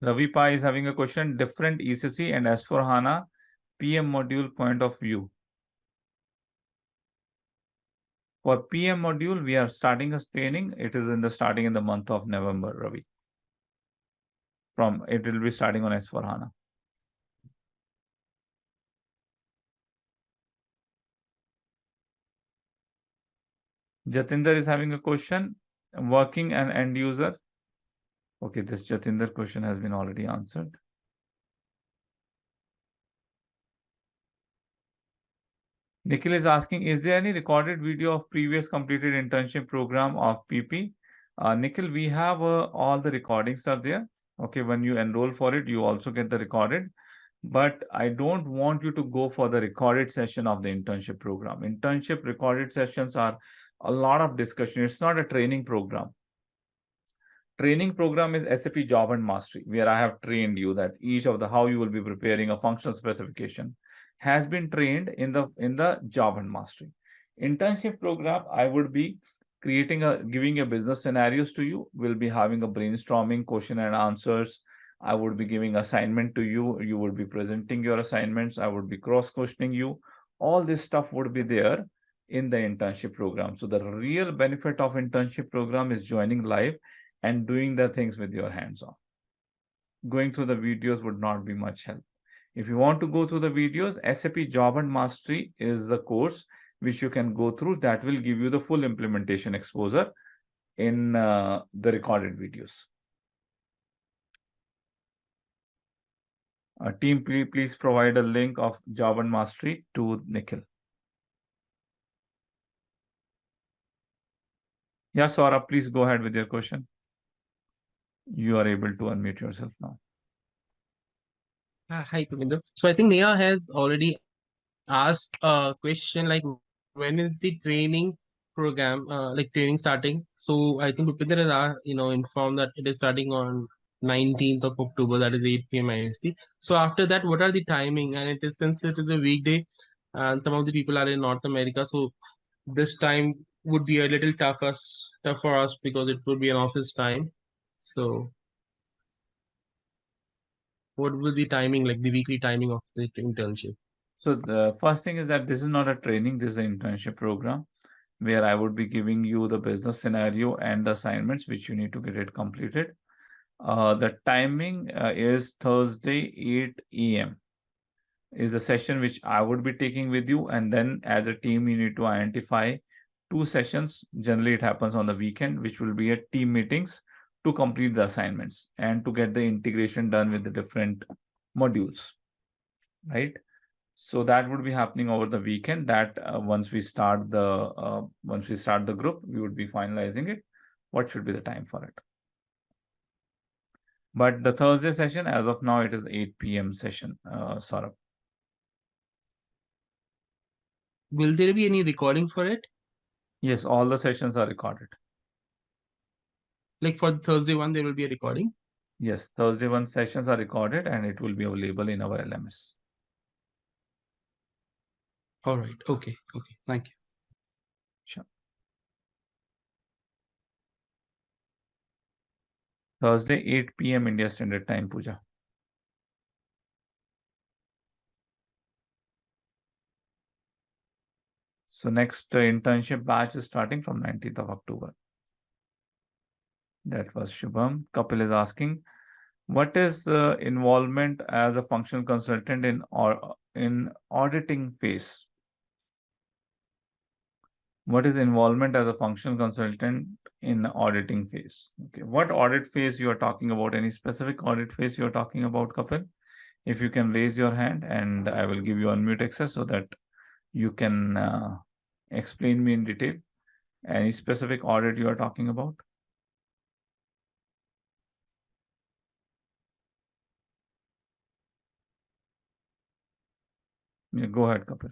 A: Ravi Pai is having a question. Different ECC and S4HANA PM module point of view. For PM module, we are starting a training. It is starting in the month of November, Ravi. It will be starting on S4HANA. Jatinder is having a question. Working and end user. Okay, this Jatinder question has been already answered. Nikhil is asking, is there any recorded video of previous completed internship program of PP? Nikhil, we have all the recordings are there. Okay, when you enroll for it, you also get the recorded. But I don't want you to go for the recorded session of the internship program. Internship recorded sessions are a lot of discussion. It's not a training program. Training program is SAP Job and Mastery, where I have trained you that each of the how you will be preparing a functional specification has been trained in the Job and Mastery. Internship program, I would be giving a business scenarios to you. We'll be having a brainstorming question and answers. I would be giving assignment to you. You would be presenting your assignments. I would be cross-questioning you. All this stuff would be there in the internship program. So the real benefit of internship program is joining live and doing the things with your hands on. Going through the videos would not be much help. If you want to go through the videos, SAP Job and Mastery is the course which you can go through that will give you the full implementation exposure in the recorded videos. Team, please provide a link of Job and Mastery to Nikhil. Yeah, Saurabh, please go ahead with your question. You are able to unmute yourself now.
D: Hi, Pravinder. So I think Neha has already asked a question like, when is the training program, like training starting? So I think Pravinder has, informed that it is starting on 19th of October, that is 8 p.m. IST. So after that, what are the timing? And it is since it is a weekday, and some of the people are in North America, so this time would be a little tough for us because it would be an office time. So what will the timing, like the weekly timing of the internship?
A: So the first thing is that this is not a training, this is an internship program where I would be giving you the business scenario and the assignments which you need to get it completed. The timing is Thursday 8 a.m. is the session which I would be taking with you, and then as a team you need to identify 2 sessions. Generally it happens on the weekend, which will be a team meetings to complete the assignments and to get the integration done with the different modules, right? So that would be happening over the weekend. That once we start the group, we would be finalizing it. What should be the time for it? But the Thursday session, as of now, it is 8 p.m. session, Saurabh.
D: Will there be any recording for it?
A: Yes, all the sessions are recorded.
D: Like for the Thursday one, there will be a recording?
A: Yes, Thursday one sessions are recorded and it will be available in our LMS.
D: All right. Okay. Okay. Thank you.
A: Sure. Thursday, 8 p.m. India Standard Time, Pooja. So next internship batch is starting from 19th of October. That was Shubham. Kapil is asking, what is involvement as a functional consultant in auditing phase? What is involvement as a functional consultant in auditing phase? Okay, what audit phase you are talking about? Any specific audit phase you are talking about, Kapil? If you can raise your hand and I will give you unmute access so that you can explain me in detail. Any specific audit you are talking about? Yeah, go ahead, Kapil.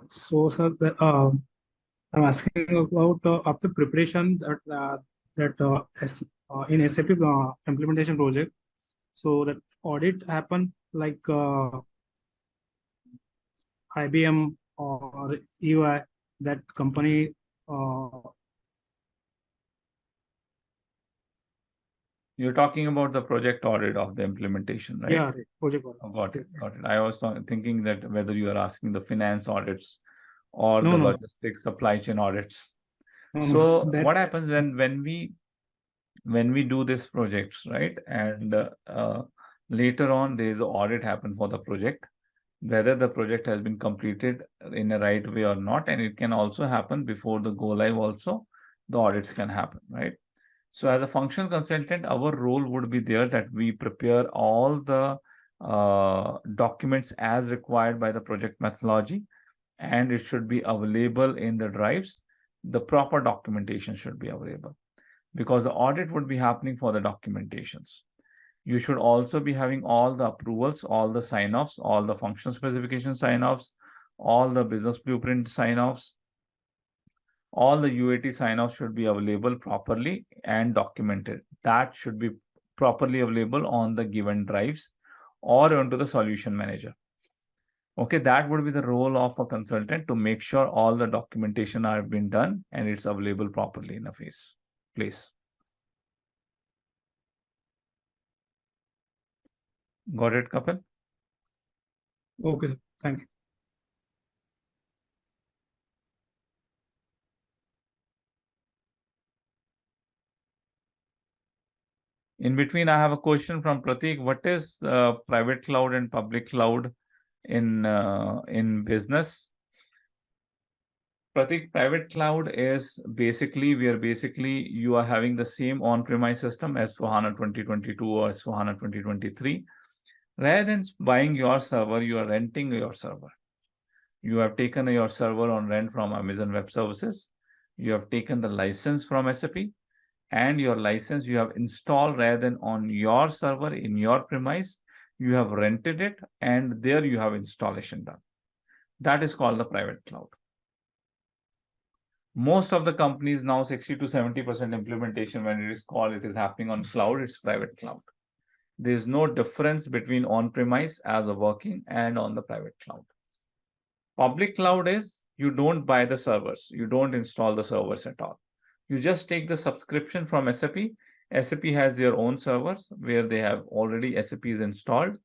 E: So, sir, I'm asking about after preparation in SAP implementation project. So that audit happened like IBM or EY, that company.
A: You're talking about the project audit of the implementation, right?
E: Yeah, project audit.
A: Oh, got it, got it. I was thinking that whether you are asking the finance audits or
E: No,
A: the
E: no.
A: logistics supply chain audits.
E: No,
A: So
E: that,
A: what happens when we do these projects, right? And later on, there is an audit happen for the project. whether the project has been completed in a right way or not. And it can also happen before the go live also, the audits can happen, right? So as a functional consultant, our role would be there that we prepare all the documents as required by the project methodology, and it should be available in the drives. The proper documentation should be available because the audit would be happening for the documentations. You should also be having all the approvals, all the sign-offs, all the function specification sign-offs, all the business blueprint sign-offs, all the UAT sign-offs should be available properly and documented. That should be properly available on the given drives or onto the solution manager. Okay, that would be the role of a consultant to make sure all the documentation are been done and it's available properly in a place. Got it, Kapil?
E: Okay, sir. Thank you.
A: In between, I have a question from Pratik. What is private cloud and public cloud in business? Pratik, private cloud is basically where you are having the same on-premise system as for HANA 2022 or as for HANA 2023. Rather than buying your server, you are renting your server. You have taken your server on rent from Amazon Web Services. You have taken the license from SAP, and your license you have installed rather than on your server in your premise. You have rented it, and there you have installation done. That is called the private cloud. Most of the companies now 60 to 70% implementation when it is called, it is happening on cloud, it's private cloud. There is no difference between on-premise as a working and on the private cloud. Public cloud is you don't buy the servers, you don't install the servers at all. You just take the subscription from SAP. SAP has their own servers where they have already SAPs installed,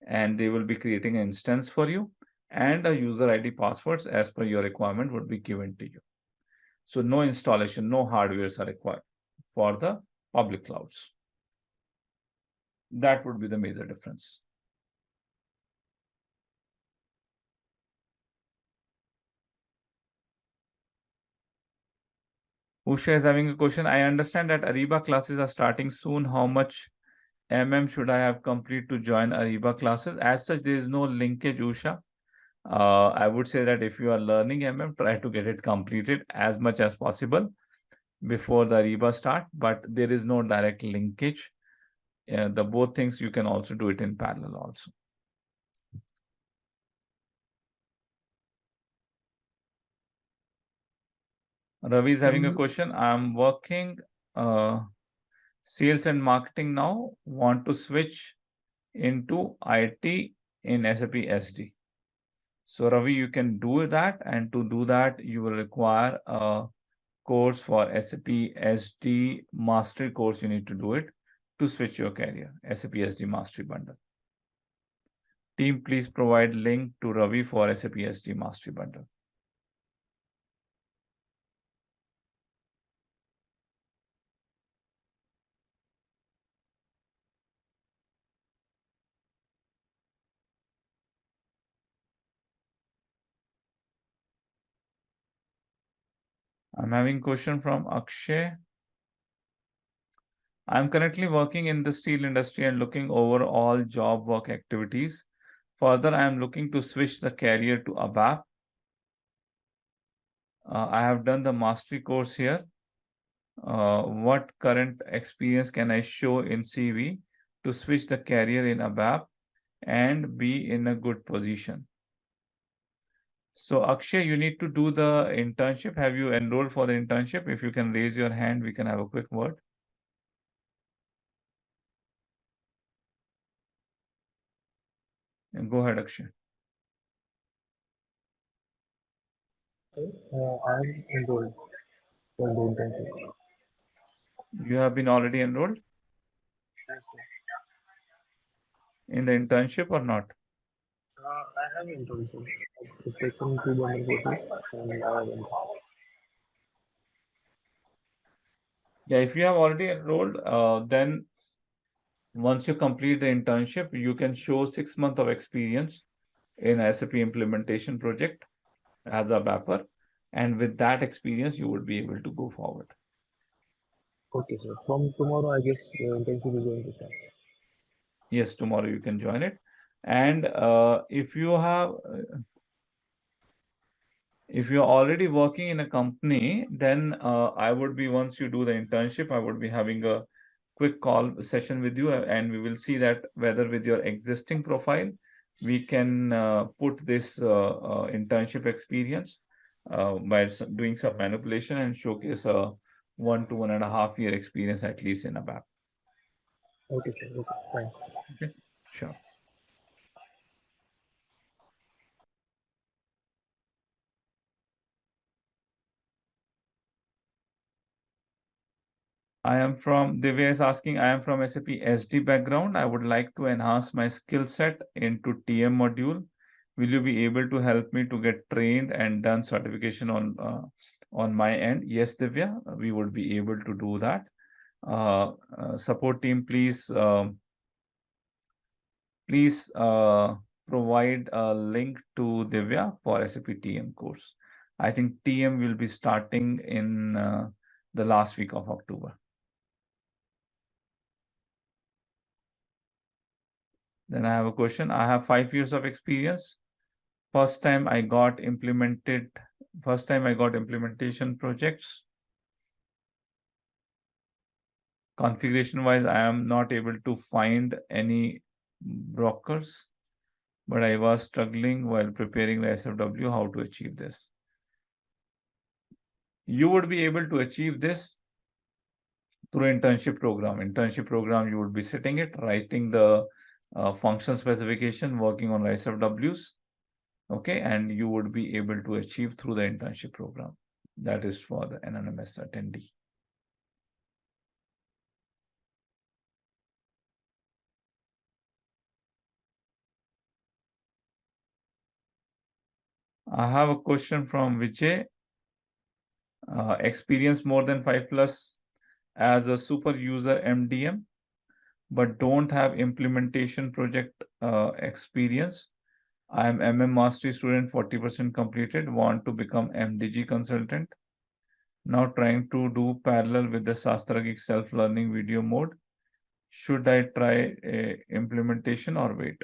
A: and they will be creating an instance for you, and a user ID passwords as per your requirement would be given to you. So no installation, no hardwares are required for the public clouds. That would be the major difference. Usha is having a question. I understand that Ariba classes are starting soon. How much should I have complete to join Ariba classes? As such, there is no linkage, Usha. I would say that if you are learning try to get it completed as much as possible before the Ariba start, but there is no direct linkage. The both things you can also do it in parallel also. Ravi is having a question. I'm working sales and marketing now, want to switch into IT in SAP SD. So Ravi, you can do that, and to do that, you will require a course for SAP SD Mastery course. You need to do it to switch your career, SAP SD Mastery Bundle. Team, please provide link to Ravi for SAP SD Mastery Bundle. I'm having question from Akshay. I'm currently working in the steel industry and looking over all job work activities. Further, I am looking to switch the career to ABAP. I have done the mastery course here. What current experience can I show in CV to switch the career in ABAP and be in a good position? So Akshay, you need to do the internship. Have you enrolled for the internship? If you can raise your hand, we can have a quick word. And go ahead, Akshay.
F: I'm enrolled for the internship.
A: You have been already enrolled
F: Yes, sir.
A: in the internship or not?
F: I have enrolled, sir. I've taken 2 bundle courses and I have enrolled.
A: Yeah, if you have already enrolled, then once you complete the internship, you can show 6 months of experience in SAP implementation project as a BAPR, and with that experience, you would be able to go forward.
F: Okay, sir. From tomorrow, I guess the internship is going to start.
A: Yes, tomorrow you can join it. And if you're already working in a company, then I would be, once you do the internship, I would be having a quick call session with you, and we will see that whether with your existing profile, we can put this internship experience by doing some manipulation and showcase a 1 to 1.5 year experience at least in a BAP.
F: Okay, sir. Okay, fine.
A: Okay, sure. Divya is asking, I am from SAP SD background. I would like to enhance my skill set into TM module. Will you be able to help me to get trained and done certification on my end? Yes, Divya, we would be able to do that. Support team, please provide a link to Divya for SAP TM course. I think TM will be starting in the last week of October. Then I have a question. I have 5 years of experience. First time I got implementation projects. Configuration wise, I am not able to find any brokers, but I was struggling while preparing the SFW how to achieve this. You would be able to achieve this through internship program. Internship program, you would be sitting it, writing the function specification, working on SFWs. Okay, and you would be able to achieve through the internship program. That is for the anonymous attendee. I have a question from Vijay. Experience more than 5+ as a super user MDM, but don't have implementation project experience. I am MM Mastery student, 40% completed, want to become MDG consultant. Now trying to do parallel with the SastraGeek self-learning video mode. Should I try implementation or wait?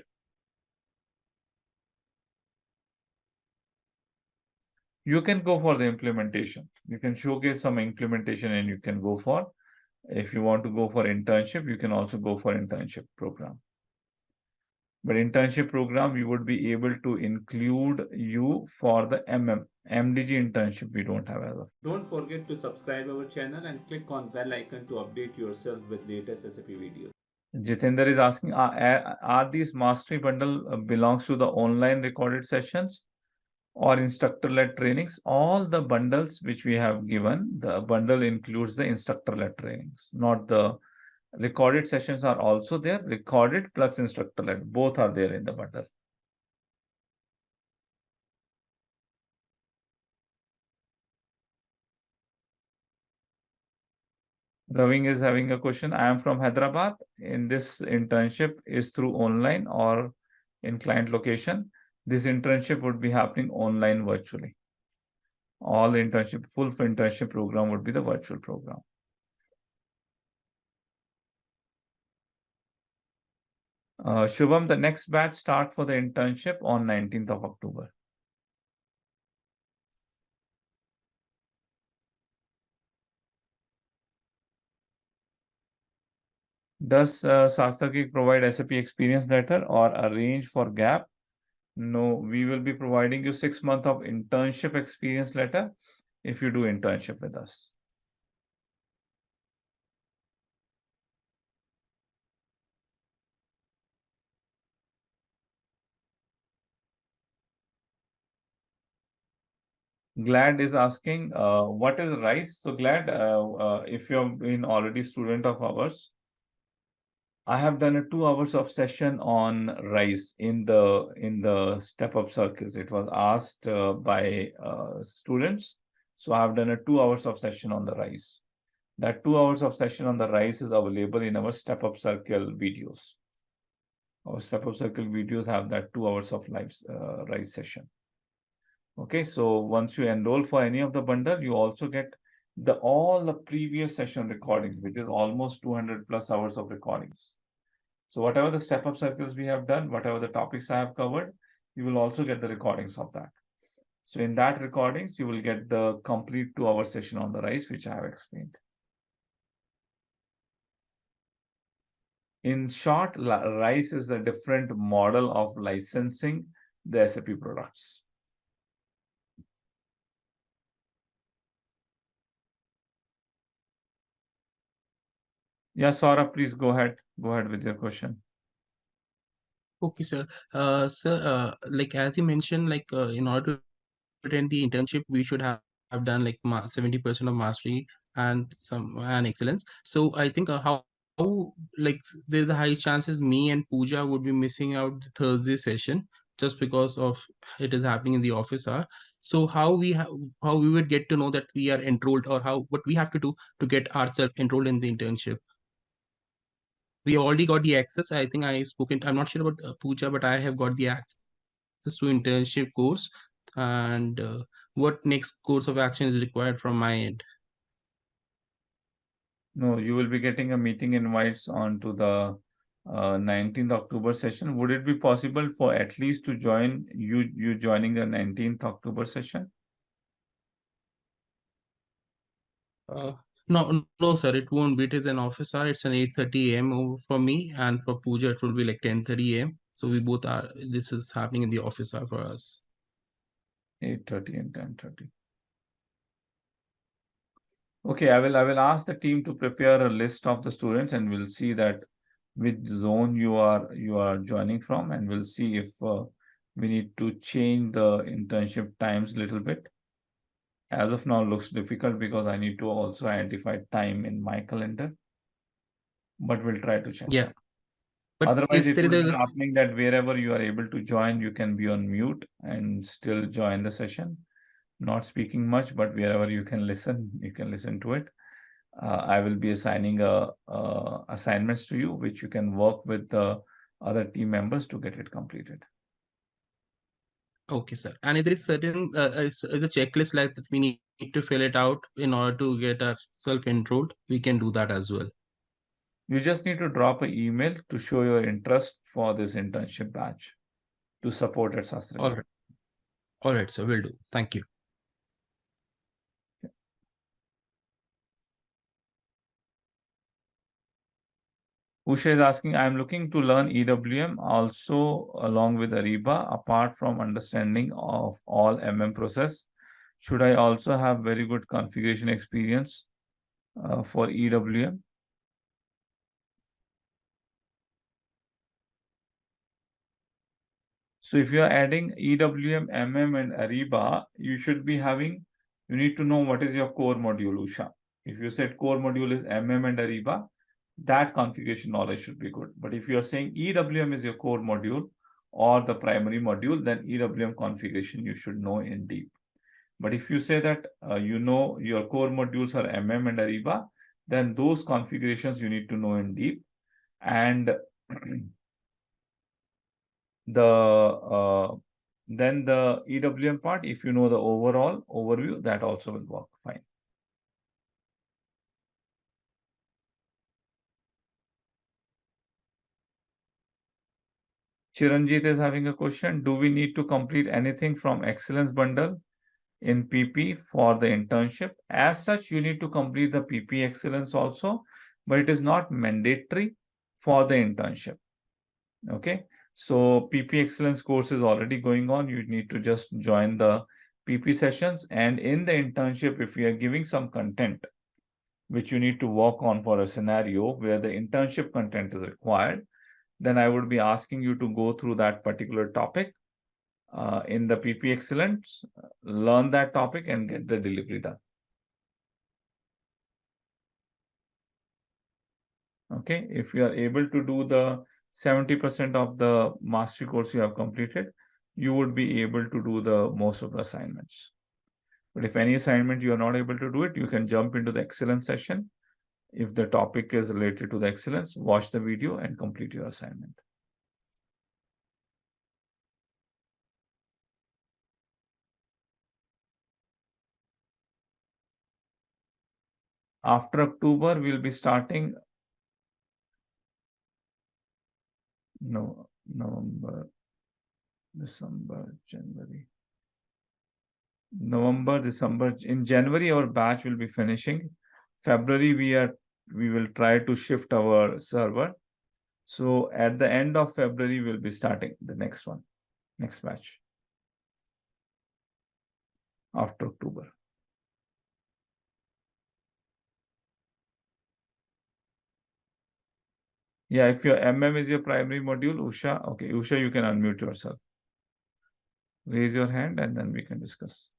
A: You can go for the implementation. You can showcase some implementation and you can go for. If you want to go for internship, you can also go for internship program. But internship program, we would be able to include you for the MDG internship we don't have as of. Don't forget to subscribe our channel and click on bell icon to update yourself with latest SAP videos. Jitendra is asking, are these mastery bundle belongs to the online recorded sessions or instructor-led trainings? All the bundles which we have given, the bundle includes the instructor-led trainings, not the recorded sessions are also there. Recorded plus instructor-led, both are there in the bundle. Raving is having a question. I am from Hyderabad. In this internship is through online or in client location. This internship would be happening online virtually. All the internship, full internship program would be the virtual program. Shubham, the next batch start for the internship on 19th of October. Does SastraGeek provide SAP experience letter or arrange for gap? No, we will be providing you 6 months of internship experience letter if you do internship with us. Glad is asking, what is RISE? So Glad, if you have been already student of ours, I have done a 2 hours of session on RISE in the step-up circles. It was asked by students. So I have done a 2 hours of session on the RISE. That 2 hours of session on the RISE is available in our step-up circle videos. Our Step Up Circle videos have that 2 hours of live RISE session. Okay, so once you enroll for any of the bundle, you also get all the previous session recordings, which is almost 200 plus hours of recordings. So whatever the Step Up Circles we have done, whatever the topics I have covered, you will also get the recordings of that. So in that recordings, you will get the complete 2-hour session on the RISE, which I have explained. In short, RISE is a different model of licensing the SAP products. Yeah, Saurabh, please go ahead. Go ahead with your question.
D: Okay, sir. Sir, like as you mentioned, like in order to attend the internship, we should have done like 70% of mastery and excellence. So I think how like there's a high chances me and Pooja would be missing out the Thursday session just because of it is happening in the office hour. So how we would get to know that we are enrolled, or what we have to do to get ourselves enrolled in the internship? We already got the access. I think I'm not sure about Pooja, but I have got the access to internship course. And what next course of action is required from my end?
A: No, you will be getting a meeting invites on to the 19th October session. Would it be possible for at least to join you joining the 19th October session?
D: No, sir, it won't be. It is an office hour. It's an 8:30 a.m. for me, and for Pooja it will be like 10:30 a.m. So we both are. This is happening in the office hour for us.
A: 8:30 and 10:30. Okay, I will ask the team to prepare a list of the students, and we'll see that which zone you are joining from, and we'll see if we need to change the internship times a little bit. As of now, looks difficult because I need to also identify time in my calendar, but we'll try to check.
D: Yeah. But
A: Otherwise,
D: if
A: it
D: there is
A: will be
D: a
A: happening that wherever you are able to join, you can be on mute and still join the session. Not speaking much, but wherever you can listen to it. I will be assigning assignments to you, which you can work with the other team members to get it completed.
D: Okay, sir. And if there is certain is a checklist like that we need to fill it out in order to get ourselves enrolled, we can do that as well.
A: You just need to drop an email to show your interest for this internship batch to support at SastraGeek.
D: All right, sir, will do. Thank you.
A: Usha is asking, I'm looking to learn EWM also along with Ariba, apart from understanding of all MM process. Should I also have very good configuration experience for EWM? So if you are adding EWM, MM and Ariba, you need to know what is your core module, Usha. If you said core module is MM and Ariba, that configuration knowledge should be good. But if you are saying EWM is your core module or the primary module, then EWM configuration you should know in deep. But if you say that you know your core modules are MM and Ariba, then those configurations you need to know in deep. And then the EWM part, if you know the overall overview, that also will work fine. Chiranjit is having a question. Do we need to complete anything from Excellence Bundle in PP for the internship? As such, you need to complete the PP Excellence also, but it is not mandatory for the internship. Okay. So PP Excellence course is already going on. You need to just join the PP sessions. And in the internship, if we are giving some content, which you need to work on for a scenario where the internship content is required, then I would be asking you to go through that particular topic in the PP Excellence, learn that topic and get the delivery done. Okay, if you are able to do the 70% of the mastery course you have completed, you would be able to do the most of the assignments. But if any assignment you are not able to do it, you can jump into the excellence session. If the topic is related to the excellence, watch the video and complete your assignment. After October, we'll be starting November, December, January. November, December. In January, our batch will be finishing. February, we will try to shift our server. So at the end of February, we'll be starting the next batch after October. Yeah, if your MM is your primary module, Usha, okay, Usha, you can unmute yourself. Raise your hand and then we can discuss.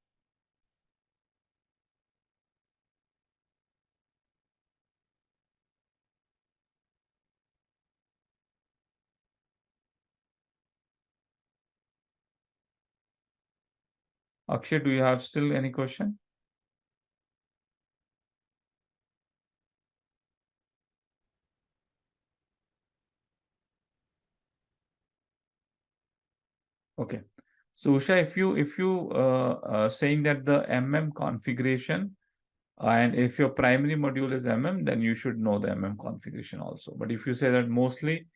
A: Akshay, do you have still any question? Okay. So Usha, if you saying that the MM configuration, and if your primary module is MM, then you should know the MM configuration also. But if you say that mostly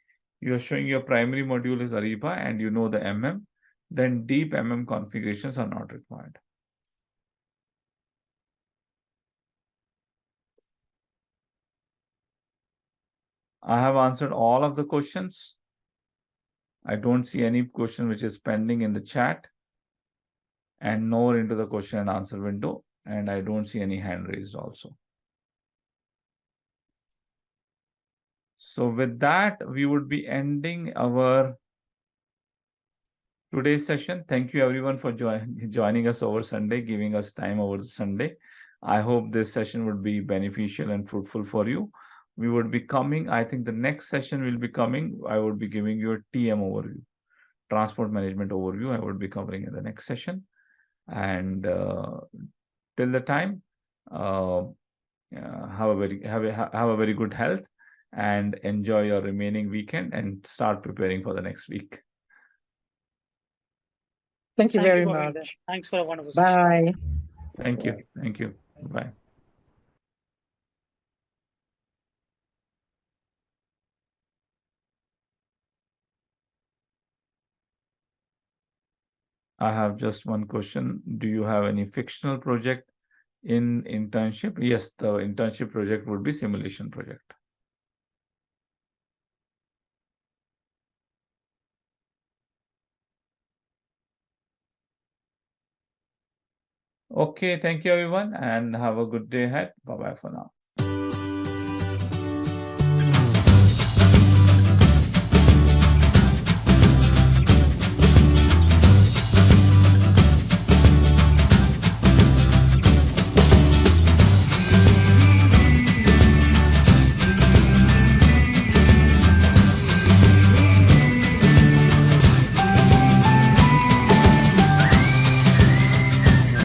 A: you're showing your primary module is Ariba and you know the MM, then deep MM configurations are not required. I have answered all of the questions. I don't see any question which is pending in the chat and nor into the question and answer window. And I don't see any hand raised also. So with that, we would be ending our today's session. Thank you everyone for joining us over Sunday, giving us time over Sunday. I hope this session would be beneficial and fruitful for you. We would be coming, I think the next session will be coming. I would be giving you a TM overview, transport management overview. I would be covering in the next session. And till the time, have a very good health and enjoy your remaining weekend and start preparing for the next week.
C: Thank you very
B: Govinda.
C: much.
B: Thanks for a wonderful session.
C: Bye.
A: Thank you. Thank you. Bye. I have just one question. Do you have any fictional project in internship? Yes, the internship project would be simulation project. Okay, thank you everyone and have a good day ahead. Bye-bye for now.